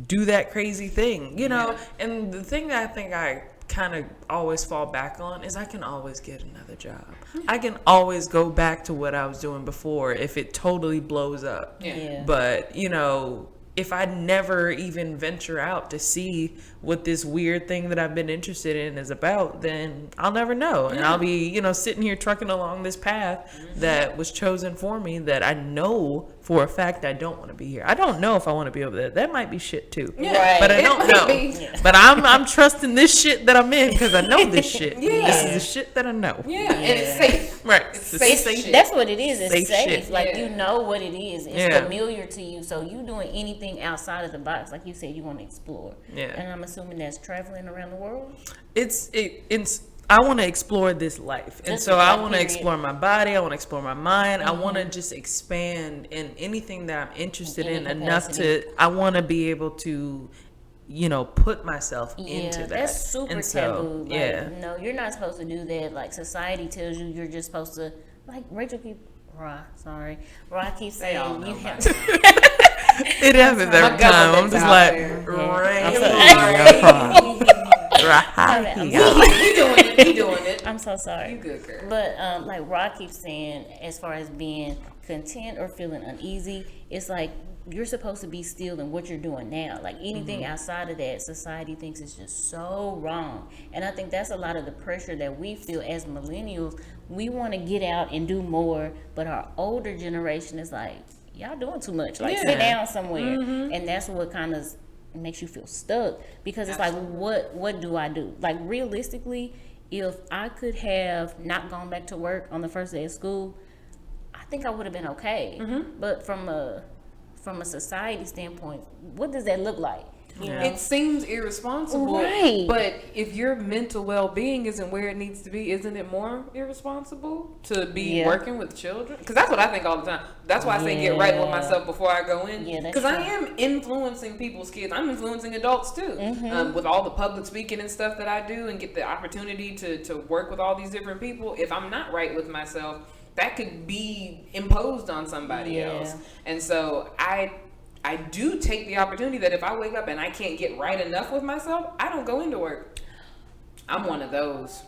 do that crazy thing, you know? And the thing that I think I kind of always fall back on is I can always get another job. I can always go back to what I was doing before if it totally blows up. But, you know, if I never even venture out to see what this weird thing that I've been interested in is about, then I'll never know. And I'll be, you know, sitting here trucking along this path that was chosen for me that I know for a fact I don't want to be here. I don't know if I want to be over there. That might be shit too. But I don't know. But I'm trusting this shit that I'm in because I know this shit. This is the shit that I know. And it's safe. Right. It's safe. That's what it is. It's safe. Shit. Like, you know what it is. It's familiar to you. So you doing anything outside of the box, like you said, you want to explore. And I'm assuming that's traveling around the world. It's I want to explore this life, and so I want to explore my body. I want to explore my mind. I want to just expand in anything that I'm interested in enough to. I want to be able to, you know, put myself into that. That's super taboo. Like, no, you're not supposed to do that. Like, society tells you you're just supposed to. Like Rah keeps saying you have. It happens every time. I'm just like, He doing it. I'm so sorry. You good, girl. But like Rah keeps saying, as far as being content or feeling uneasy, it's like you're supposed to be still in what you're doing now. Like anything outside of that, society thinks is just so wrong. And I think that's a lot of the pressure that we feel as millennials. We want to get out and do more, but our older generation is like, y'all doing too much. Like sit down somewhere. And that's what kind of makes you feel stuck, because it's like, what do I do? Like realistically, if I could have not gone back to work on the first day of school, I think I would have been okay. But from a society standpoint, what does that look like? You know? It seems irresponsible, but if your mental well-being isn't where it needs to be, isn't it more irresponsible to be working with children? Because that's what I think all the time. That's why I say get right with myself before I go in. Because I am influencing people's kids. I'm influencing adults too, with all the public speaking and stuff that I do, and get the opportunity to work with all these different people. If I'm not right with myself, that could be imposed on somebody else. And so I do take the opportunity that if I wake up and I can't get right enough with myself, I don't go into work. I'm one of those.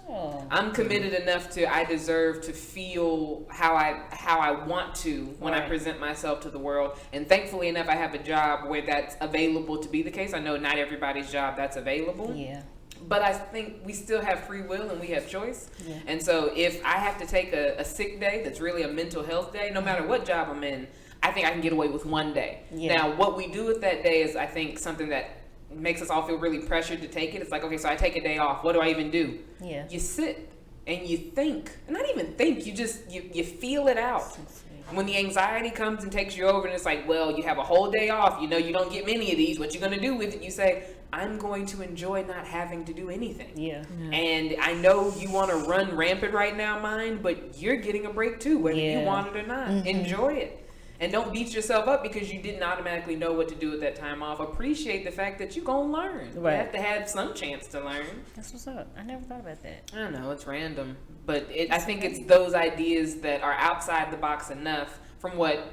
I'm committed enough to, I deserve to feel how I want to when I present myself to the world. And thankfully enough, I have a job where that's available to be the case. I know not everybody's job that's available. But I think we still have free will and we have choice. And so if I have to take a sick day that's really a mental health day, no matter what job I'm in, I think I can get away with one day. Now, what we do with that day is, I think, something that makes us all feel really pressured to take it. It's like, okay, so I take a day off. What do I even do? You sit and you think. And not even think. You just, you feel it out. When the anxiety comes and takes you over and it's like, well, you have a whole day off. You know, you don't get many of these. What you going to do with it? You say, I'm going to enjoy not having to do anything. And I know you want to run rampant right now, mind, but you're getting a break too, whether you want it or not. Enjoy it. And don't beat yourself up because you didn't automatically know what to do with that time off. Appreciate the fact that you're going to learn. You have to have some chance to learn. That's what's up. I never thought about that. I know, it's random. But I think it's those ideas that are outside the box enough from what...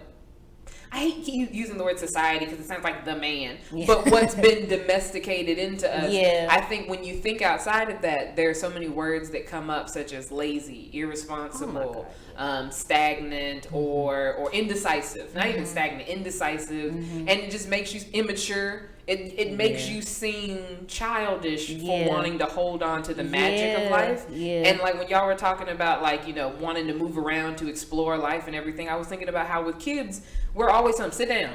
I hate using the word society because it sounds like the man. But what's been domesticated into us. I think when you think outside of that, there are so many words that come up, such as lazy, irresponsible, stagnant, or indecisive. Not even stagnant, indecisive. And it just makes you immature. It makes you seem childish for wanting to hold on to the magic of life. And like when y'all were talking about, like, you know, wanting to move around to explore life and everything, I was thinking about how with kids, we're always telling them, sit down.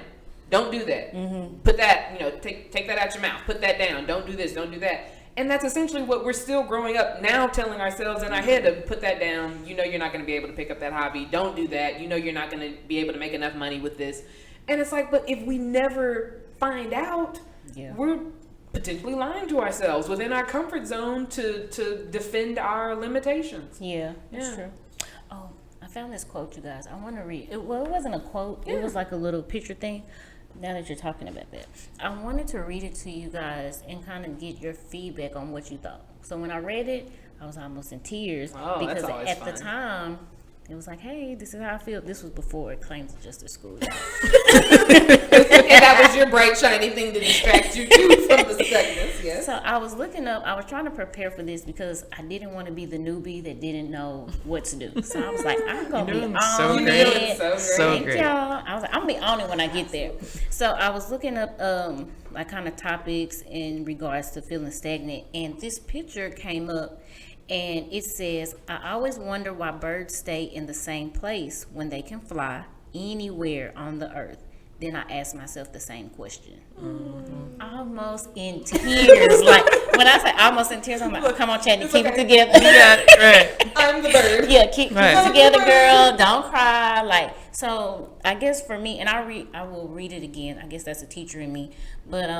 Don't do that. Put that, you know, take that out your mouth. Put that down. Don't do this. Don't do that. And that's essentially what we're still growing up now telling ourselves in our head to put that down. You know you're not going to be able to pick up that hobby. Don't do that. You know you're not going to be able to make enough money with this. And it's like, but if we never find out, we're potentially lying to ourselves within our comfort zone to defend our limitations. That's true. Oh, I found this quote, you guys. I want to read it. Well, it wasn't a quote. It was like a little picture thing. Now that you're talking about that, I wanted to read it to you guys and kind of get your feedback on what you thought. So when I read it, I was almost in tears because at the time, It was like, hey, this is how I feel. This was before it claims justice school. And that was your bright, shiny thing to distract you too from the stuckness, yes. So I was looking up, I was trying to prepare for this because I didn't want to be the newbie that didn't know what to do. So I was like, I'm going to be on it. So great. Y'all. I was like, I'm going to be on it when I get there. So I was looking up like kind of topics in regards to feeling stagnant. And this picture came up. And it says, I always wonder why birds stay in the same place when they can fly anywhere on the earth. Then I ask myself the same question. Mm-hmm. Almost in tears. Like, when I say almost in tears, I'm like, come on, Chandy, keep it together. You got it, right. I'm the bird. Yeah, keep it together, girl. Don't cry. Like, so I guess for me, and I will read it again. I guess that's a teacher in me. But,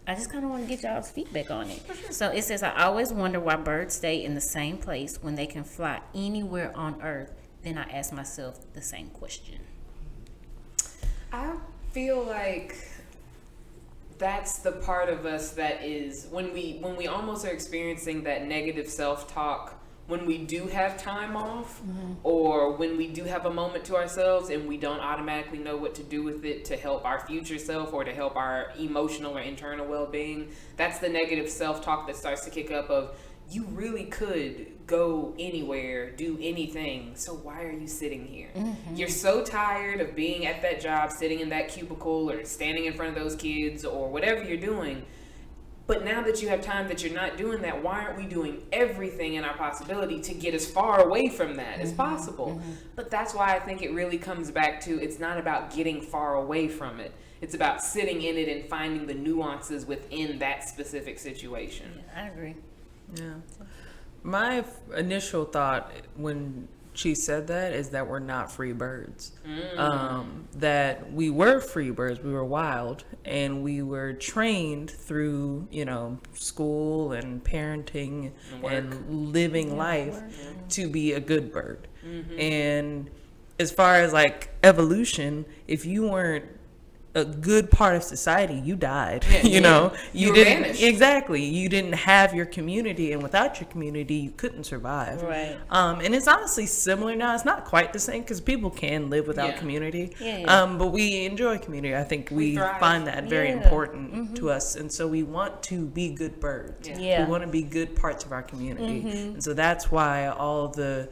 I just kind of want to get y'all's feedback on it. So it says, I always wonder why birds stay in the same place when they can fly anywhere on earth. Then I ask myself the same question. I feel like that's the part of us that is when we almost are experiencing that negative self-talk when we do have time off, or when we do have a moment to ourselves and we don't automatically know what to do with it to help our future self or to help our emotional or internal well-being. That's the negative self-talk that starts to kick up of, you really could go anywhere, do anything, so why are you sitting here? You're so tired of being at that job, sitting in that cubicle or standing in front of those kids or whatever you're doing. But now that you have time that you're not doing that, why aren't we doing everything in our possibility to get as far away from that as possible? But that's why I think it really comes back to, it's not about getting far away from it. It's about sitting in it and finding the nuances within that specific situation. Yeah, I agree. Yeah. My initial thought when she said that is that we're not free birds. That we were free birds, we were wild, and we were trained through, school and parenting and living life to be a good bird. And as far as like evolution, if you weren't a good part of society, you died. You didn't vanished. Exactly. You didn't have your community, and without your community, you couldn't survive. Right. And it's honestly similar now. It's not quite the same because people can live without community. But we enjoy community. I think we find that very important to us, and so we want to be good birds. We want to be good parts of our community, and so that's why all the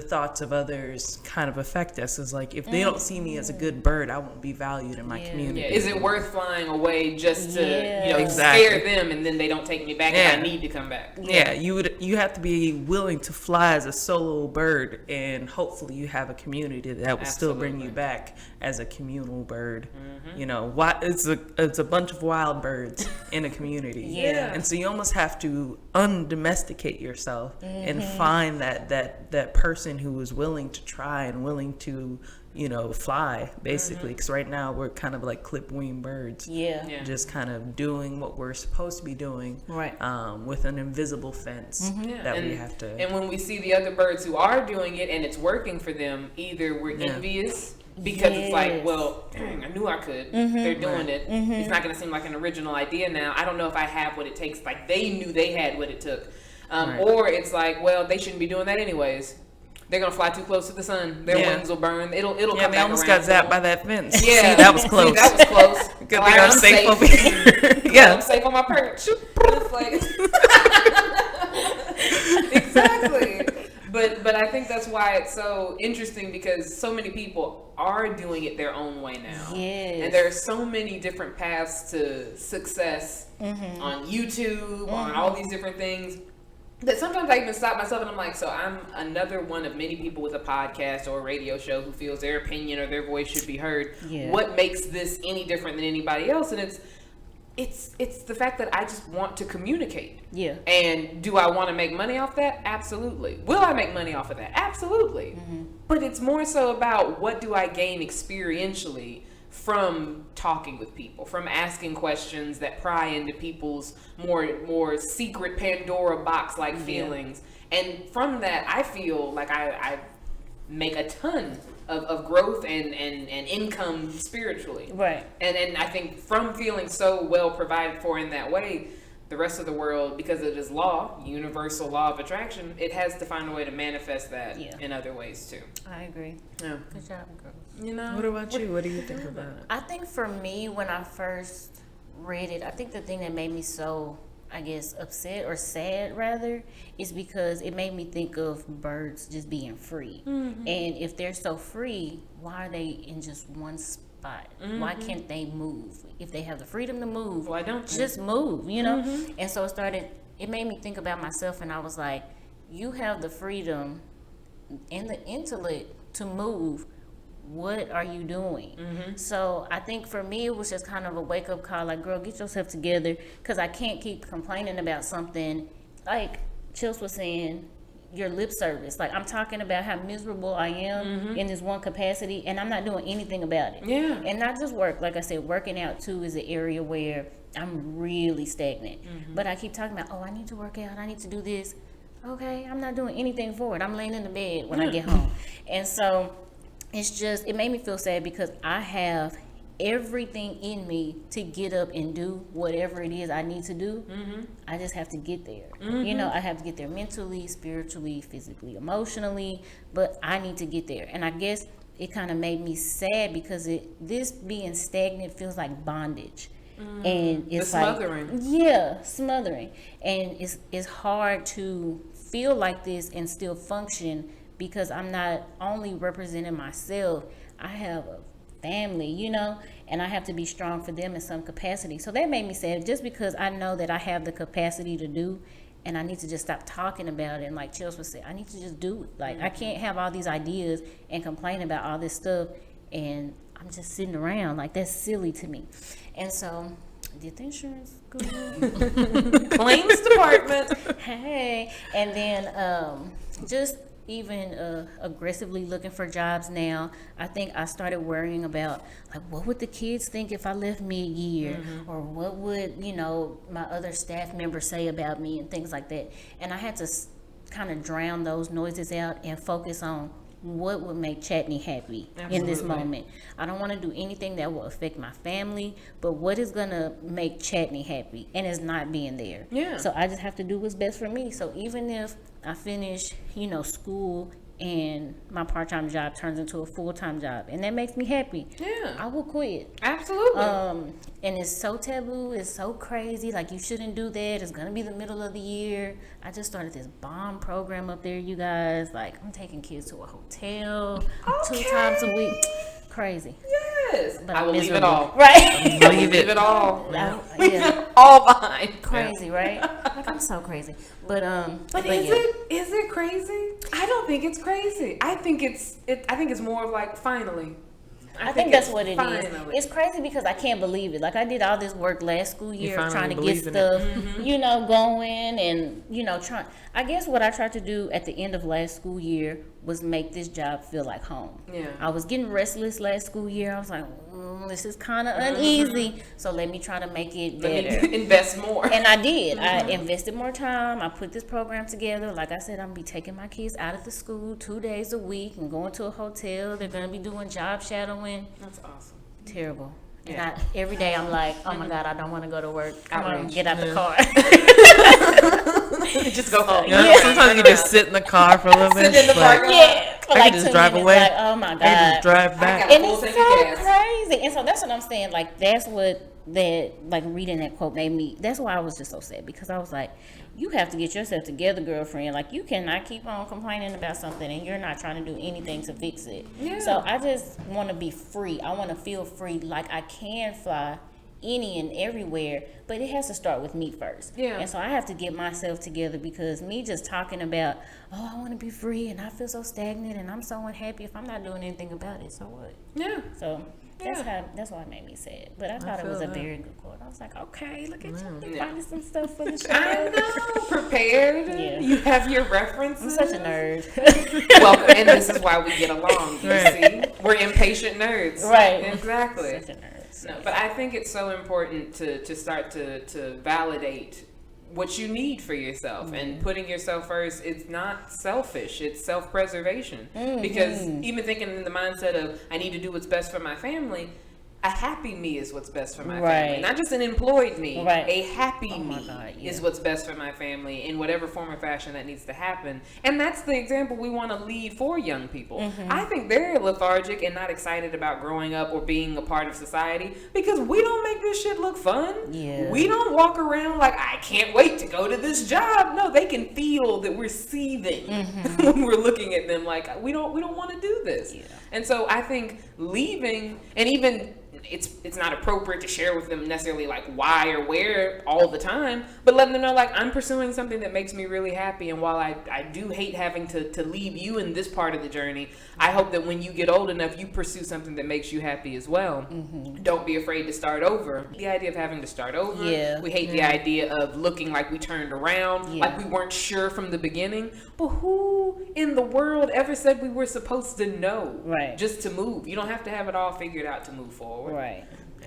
thoughts of others kind of affect us. Is like, if they don't see me as a good bird, I won't be valued in my community. Is it worth flying away just to scare them, and then they don't take me back and I need to come back? You have to be willing to fly as a solo bird, and hopefully you have a community that will still bring you back as a communal bird. It's a bunch of wild birds in a community. And so you almost have to undomesticate yourself and find that person who is willing to try and willing to fly, basically, because right now we're kind of like clip-wing birds, just kind of doing what we're supposed to be doing, with an invisible fence that we have to. And when we see the other birds who are doing it and it's working for them, either we're envious because it's like, well, dang, I knew I could. They're doing it. It's not going to seem like an original idea now. I don't know if I have what it takes. Like, they knew they had what it took. Or it's like, well, they shouldn't be doing that anyways. They're gonna fly too close to the sun. Their wings will burn. It'll come back. They almost got zapped by that fence. Yeah, see, that was close. That was close. Good thing I'm safe over here. I'm safe on my perch. It's like exactly. But I think that's why it's so interesting, because so many people are doing it their own way now. And there are so many different paths to success on YouTube, on all these different things, that sometimes I even stop myself and I'm like, so I'm another one of many people with a podcast or a radio show who feels their opinion or their voice should be heard. What makes this any different than anybody else? And it's the fact that I just want to communicate. And do I want to make money off that? Absolutely. Will I make money off of that? Absolutely. But it's more so about, what do I gain experientially from talking with people, from asking questions that pry into people's more secret Pandora box like feelings. And from that, I feel like I make a ton of growth and income spiritually. And I think from feeling so well provided for in that way, the rest of the world, because it is law, universal law of attraction, it has to find a way to manifest that in other ways too. I agree. Yeah. Good job, girls. You know. What about you? What do you think about it? I think for me, when I first read it, I think the thing that made me so, I guess, upset or sad rather, is because it made me think of birds just being free. And if they're so free, why are they in just one spot? Why can't they move? If they have the freedom to move, why don't they? Just move, you know? And so it made me think about myself, and I was like, you have the freedom and the intellect to move. What are you doing? So I think for me, it was just kind of a wake-up call, like, girl, get yourself together, because I can't keep complaining about something. Like Chills was saying, your lip service. Like, I'm talking about how miserable I am in this one capacity, and I'm not doing anything about it. Yeah. And not just work. Like I said, working out too is an area where I'm really stagnant. But I keep talking about, I need to work out, I need to do this. Okay, I'm not doing anything for it. I'm laying in the bed when I get home. And so it's just, it made me feel sad, because I have everything in me to get up and do whatever it is I need to do. I just have to get there. You know, I have to get there mentally, spiritually, physically, emotionally, but I need to get there. And I guess it kind of made me sad, because this being stagnant feels like bondage. And it's smothering. Smothering. And it's hard to feel like this and still function, because I'm not only representing myself, I have a family, you know, and I have to be strong for them in some capacity. So that made me sad, just because I know that I have the capacity to do, and I need to just stop talking about it. And like Chelsea would say, I need to just do it. Like, I can't have all these ideas and complain about all this stuff, and I'm just sitting around. Like, that's silly to me. And so, did the insurance go? Claims department. Hey. And then just even aggressively looking for jobs now. I think I started worrying about, like, what would the kids think if I left mid-year? Or what would, you know, my other staff members say about me, and things like that. And I had to kind of drown those noises out and focus on what would make Chatney happy in this moment. I don't want to do anything that will affect my family, but what is going to make Chatney happy? And it's not being there. Yeah. So I just have to do what's best for me. So even if I finish, you know, school and my part-time job turns into a full-time job, and that makes me happy, I will quit. Absolutely. And it's so taboo, it's so crazy, like, you shouldn't do that, it's gonna be the middle of the year. I just started this bomb program up there, you guys. Like, I'm taking kids to a hotel 2 times a week. Crazy. Yes. But I will leave it miserable. all. Right. Leave it all. Yeah. All behind. Crazy, right? Like, I'm so crazy. But is it crazy? I don't think it's crazy. I think it's more of like, finally. I think that's what it is. It's crazy because I can't believe it. Like, I did all this work last school year trying to get stuff, you know, going, and, you know, I guess what I tried to do at the end of last school year was make this job feel like home. Yeah. I was getting restless last school year. I was like, this is kind of uneasy, so let me try to make it better. Let me invest more. And I did. I invested more time. I put this program together. Like I said, I'm going to be taking my kids out of the school 2 days a week and going to a hotel. They're going to be doing job shadowing. That's awesome. Terrible. Yeah. And every day I'm like, oh my God, I don't want to go to work. Come on, get out the car. Just go home. Sometimes you just sit in the car for a little bit. Sit in the parking lot. For I can just drive away. Like, oh my God. I can just drive back. And it's so crazy. And so that's what I'm saying. Like, that's what reading that quote made me. That's why I was just so sad, because I was like, you have to get yourself together, girlfriend. Like, you cannot keep on complaining about something and you're not trying to do anything to fix it. Yeah. So I just want to be free. I want to feel free. Like, I can fly any and everywhere, but it has to start with me first. Yeah. And so I have to get myself together, because me just talking about, I want to be free and I feel so stagnant and I'm so unhappy, if I'm not doing anything about it, so what? Yeah. So that's why it made me sad. But I thought it was a very good quote. I was like, okay, look at you finding some stuff for the show. I know, prepared. Yeah. You have your references. I'm such a nerd. Welcome, and this is why we get along. You see, we're impatient nerds. Right. Exactly. Such a nerd. So. No, but I think it's so important to start to validate what you need for yourself, and putting yourself first. It's not selfish, it's self-preservation. Because even thinking in the mindset of, I need to do what's best for my family, A happy me is what's best for my family. Not just an employed me. A happy me is what's best for my family in whatever form or fashion that needs to happen. And that's the example we want to lead for young people. I think they're lethargic and not excited about growing up or being a part of society because we don't make this shit look fun. We don't walk around like, I can't wait to go to this job. No, they can feel that we're seething when we're looking at them like, we don't want to do this. And so I think leaving, and even it's not appropriate to share with them necessarily like why or where all the time, but letting them know like I'm pursuing something that makes me really happy, and while I do hate having to leave you in this part of the journey, I hope that when you get old enough you pursue something that makes you happy as well. Don't be afraid to start over. The idea of having to start over, we hate the idea of looking like we turned around, like we weren't sure from the beginning. But who in the world ever said we were supposed to know just to move? You don't have to have it all figured out to move forward.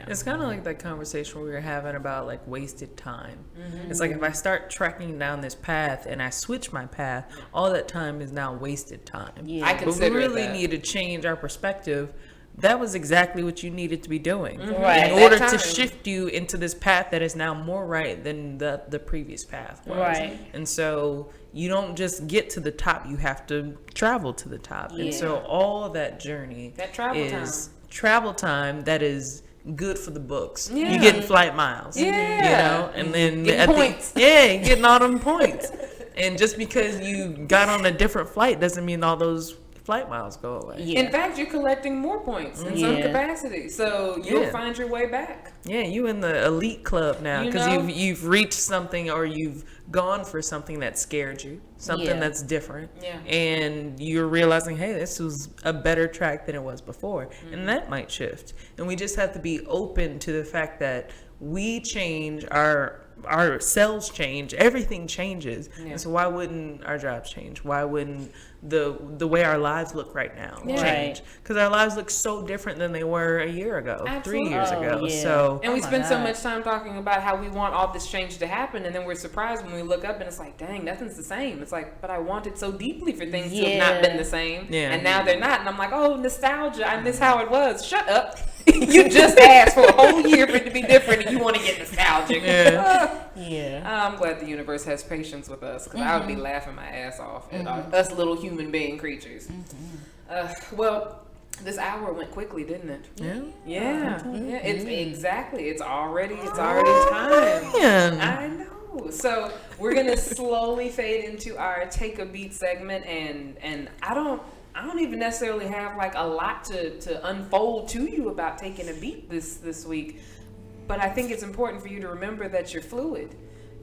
It's kind of like that conversation we were having about like wasted time. It's like if I start tracking down this path and I switch my path, all that time is now wasted time. I consider but we really need to change our perspective. That was exactly what you needed to be doing in order to shift you into this path that is now more right than the previous path was. And so you don't just get to the top, you have to travel to the top. And so all of that journey is travel time that is good for the books. You're getting flight miles. You know, and then getting points. You're getting all them points. And just because you got on a different flight doesn't mean all those flight miles go away. In fact, you're collecting more points in some capacity, so you'll find your way back. You in the elite club now because you've reached something, or you've gone for something that scared you, something that's different, and you're realizing, hey, this was a better track than it was before, and that might shift. And we just have to be open to the fact that we change, our cells change, everything changes. And so why wouldn't our jobs change? Why wouldn't the way our lives look right now change? Because our lives look so different than they were a year ago, 3 years ago. So and we spend so much time talking about how we want all this change to happen, and then we're surprised when we look up and it's like, dang, nothing's the same. It's like, but I wanted so deeply for things to have not been the same, and now they're not. And I'm like, oh, nostalgia, I miss how it was. Shut up. You just asked for a whole year for it to be different, and you want to get nostalgic. I'm glad the universe has patience with us, because I would be laughing my ass off at us little human being creatures. Well, this hour went quickly, didn't it? It's exactly. It's already time. I know. So we're gonna slowly fade into our take a beat segment, and I don't even necessarily have like a lot to unfold to you about taking a beat this week, but I think it's important for you to remember that you're fluid.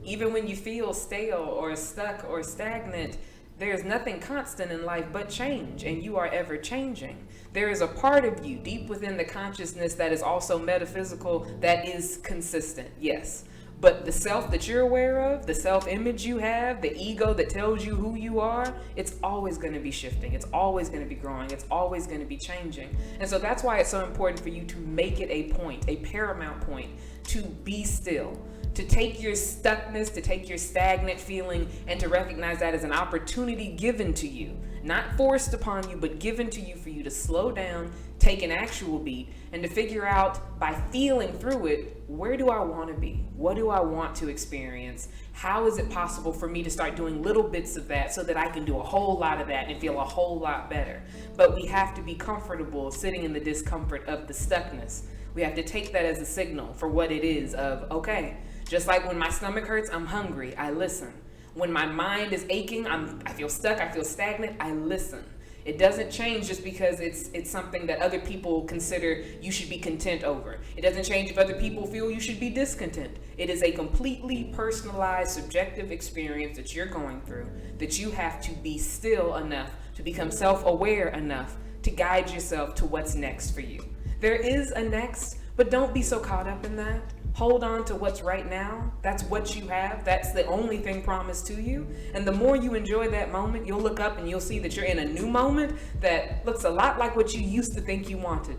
Even when you feel stale or stuck or stagnant, there's nothing constant in life but change, and you are ever changing. There is a part of you deep within the consciousness that is also metaphysical, that is consistent, yes. But the self that you're aware of, the self-image you have, the ego that tells you who you are, it's always going to be shifting. It's always going to be growing. It's always going to be changing. And so that's why it's so important for you to make it a point, a paramount point, to be still, to take your stuckness, to take your stagnant feeling, and to recognize that as an opportunity given to you, not forced upon you, but given to you for you to slow down, take an actual beat, and to figure out by feeling through it, where do I want to be? What do I want to experience? How is it possible for me to start doing little bits of that so that I can do a whole lot of that and feel a whole lot better? But we have to be comfortable sitting in the discomfort of the stuckness. We have to take that as a signal for what it is of, okay, just like when my stomach hurts, I'm hungry, I listen. When my mind is aching, I feel stuck, I feel stagnant, I listen. It doesn't change just because it's something that other people consider you should be content over. It doesn't change if other people feel you should be discontent. It is a completely personalized, subjective experience that you're going through, that you have to be still enough to become self-aware enough to guide yourself to what's next for you. There is a next, but don't be so caught up in that. Hold on to what's right now. That's what you have. That's the only thing promised to you. And the more you enjoy that moment, you'll look up and you'll see that you're in a new moment that looks a lot like what you used to think you wanted.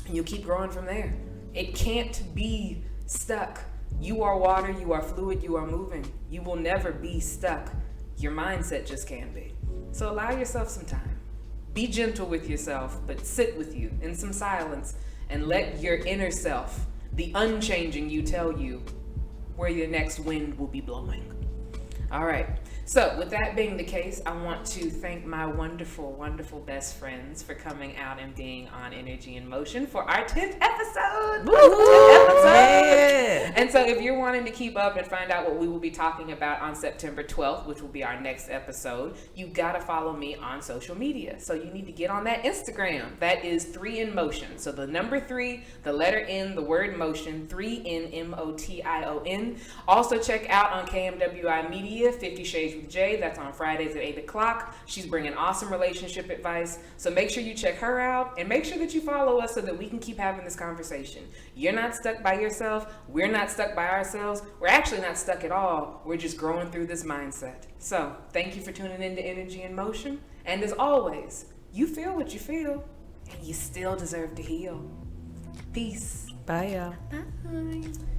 And you'll keep growing from there. It can't be stuck. You are water, you are fluid, you are moving. You will never be stuck. Your mindset just can be. So allow yourself some time. Be gentle with yourself, but sit with you in some silence and let your inner self, the unchanging you, tell you where your next wind will be blowing. All right. So with that being the case, I want to thank my wonderful, wonderful best friends for coming out and being on Energy in Motion for our 10th episode. Yeah. And so if you're wanting to keep up and find out what we will be talking about on September 12th, which will be our next episode, you got to follow me on social media. So you need to get on that Instagram. That is 3 in Motion. So the number 3, the letter N, the word motion, 3NMOTION. Also check out on KMWI Media, 50 Shades with Jay. That's on Fridays at 8 o'clock. She's bringing awesome relationship advice. So make sure you check her out and make sure that you follow us so that we can keep having this conversation. You're not stuck by yourself. We're not stuck by ourselves. We're actually not stuck at all. We're just growing through this mindset. So thank you for tuning in to Energy in Motion. And as always, you feel what you feel and you still deserve to heal. Peace. Bye, y'all. Bye.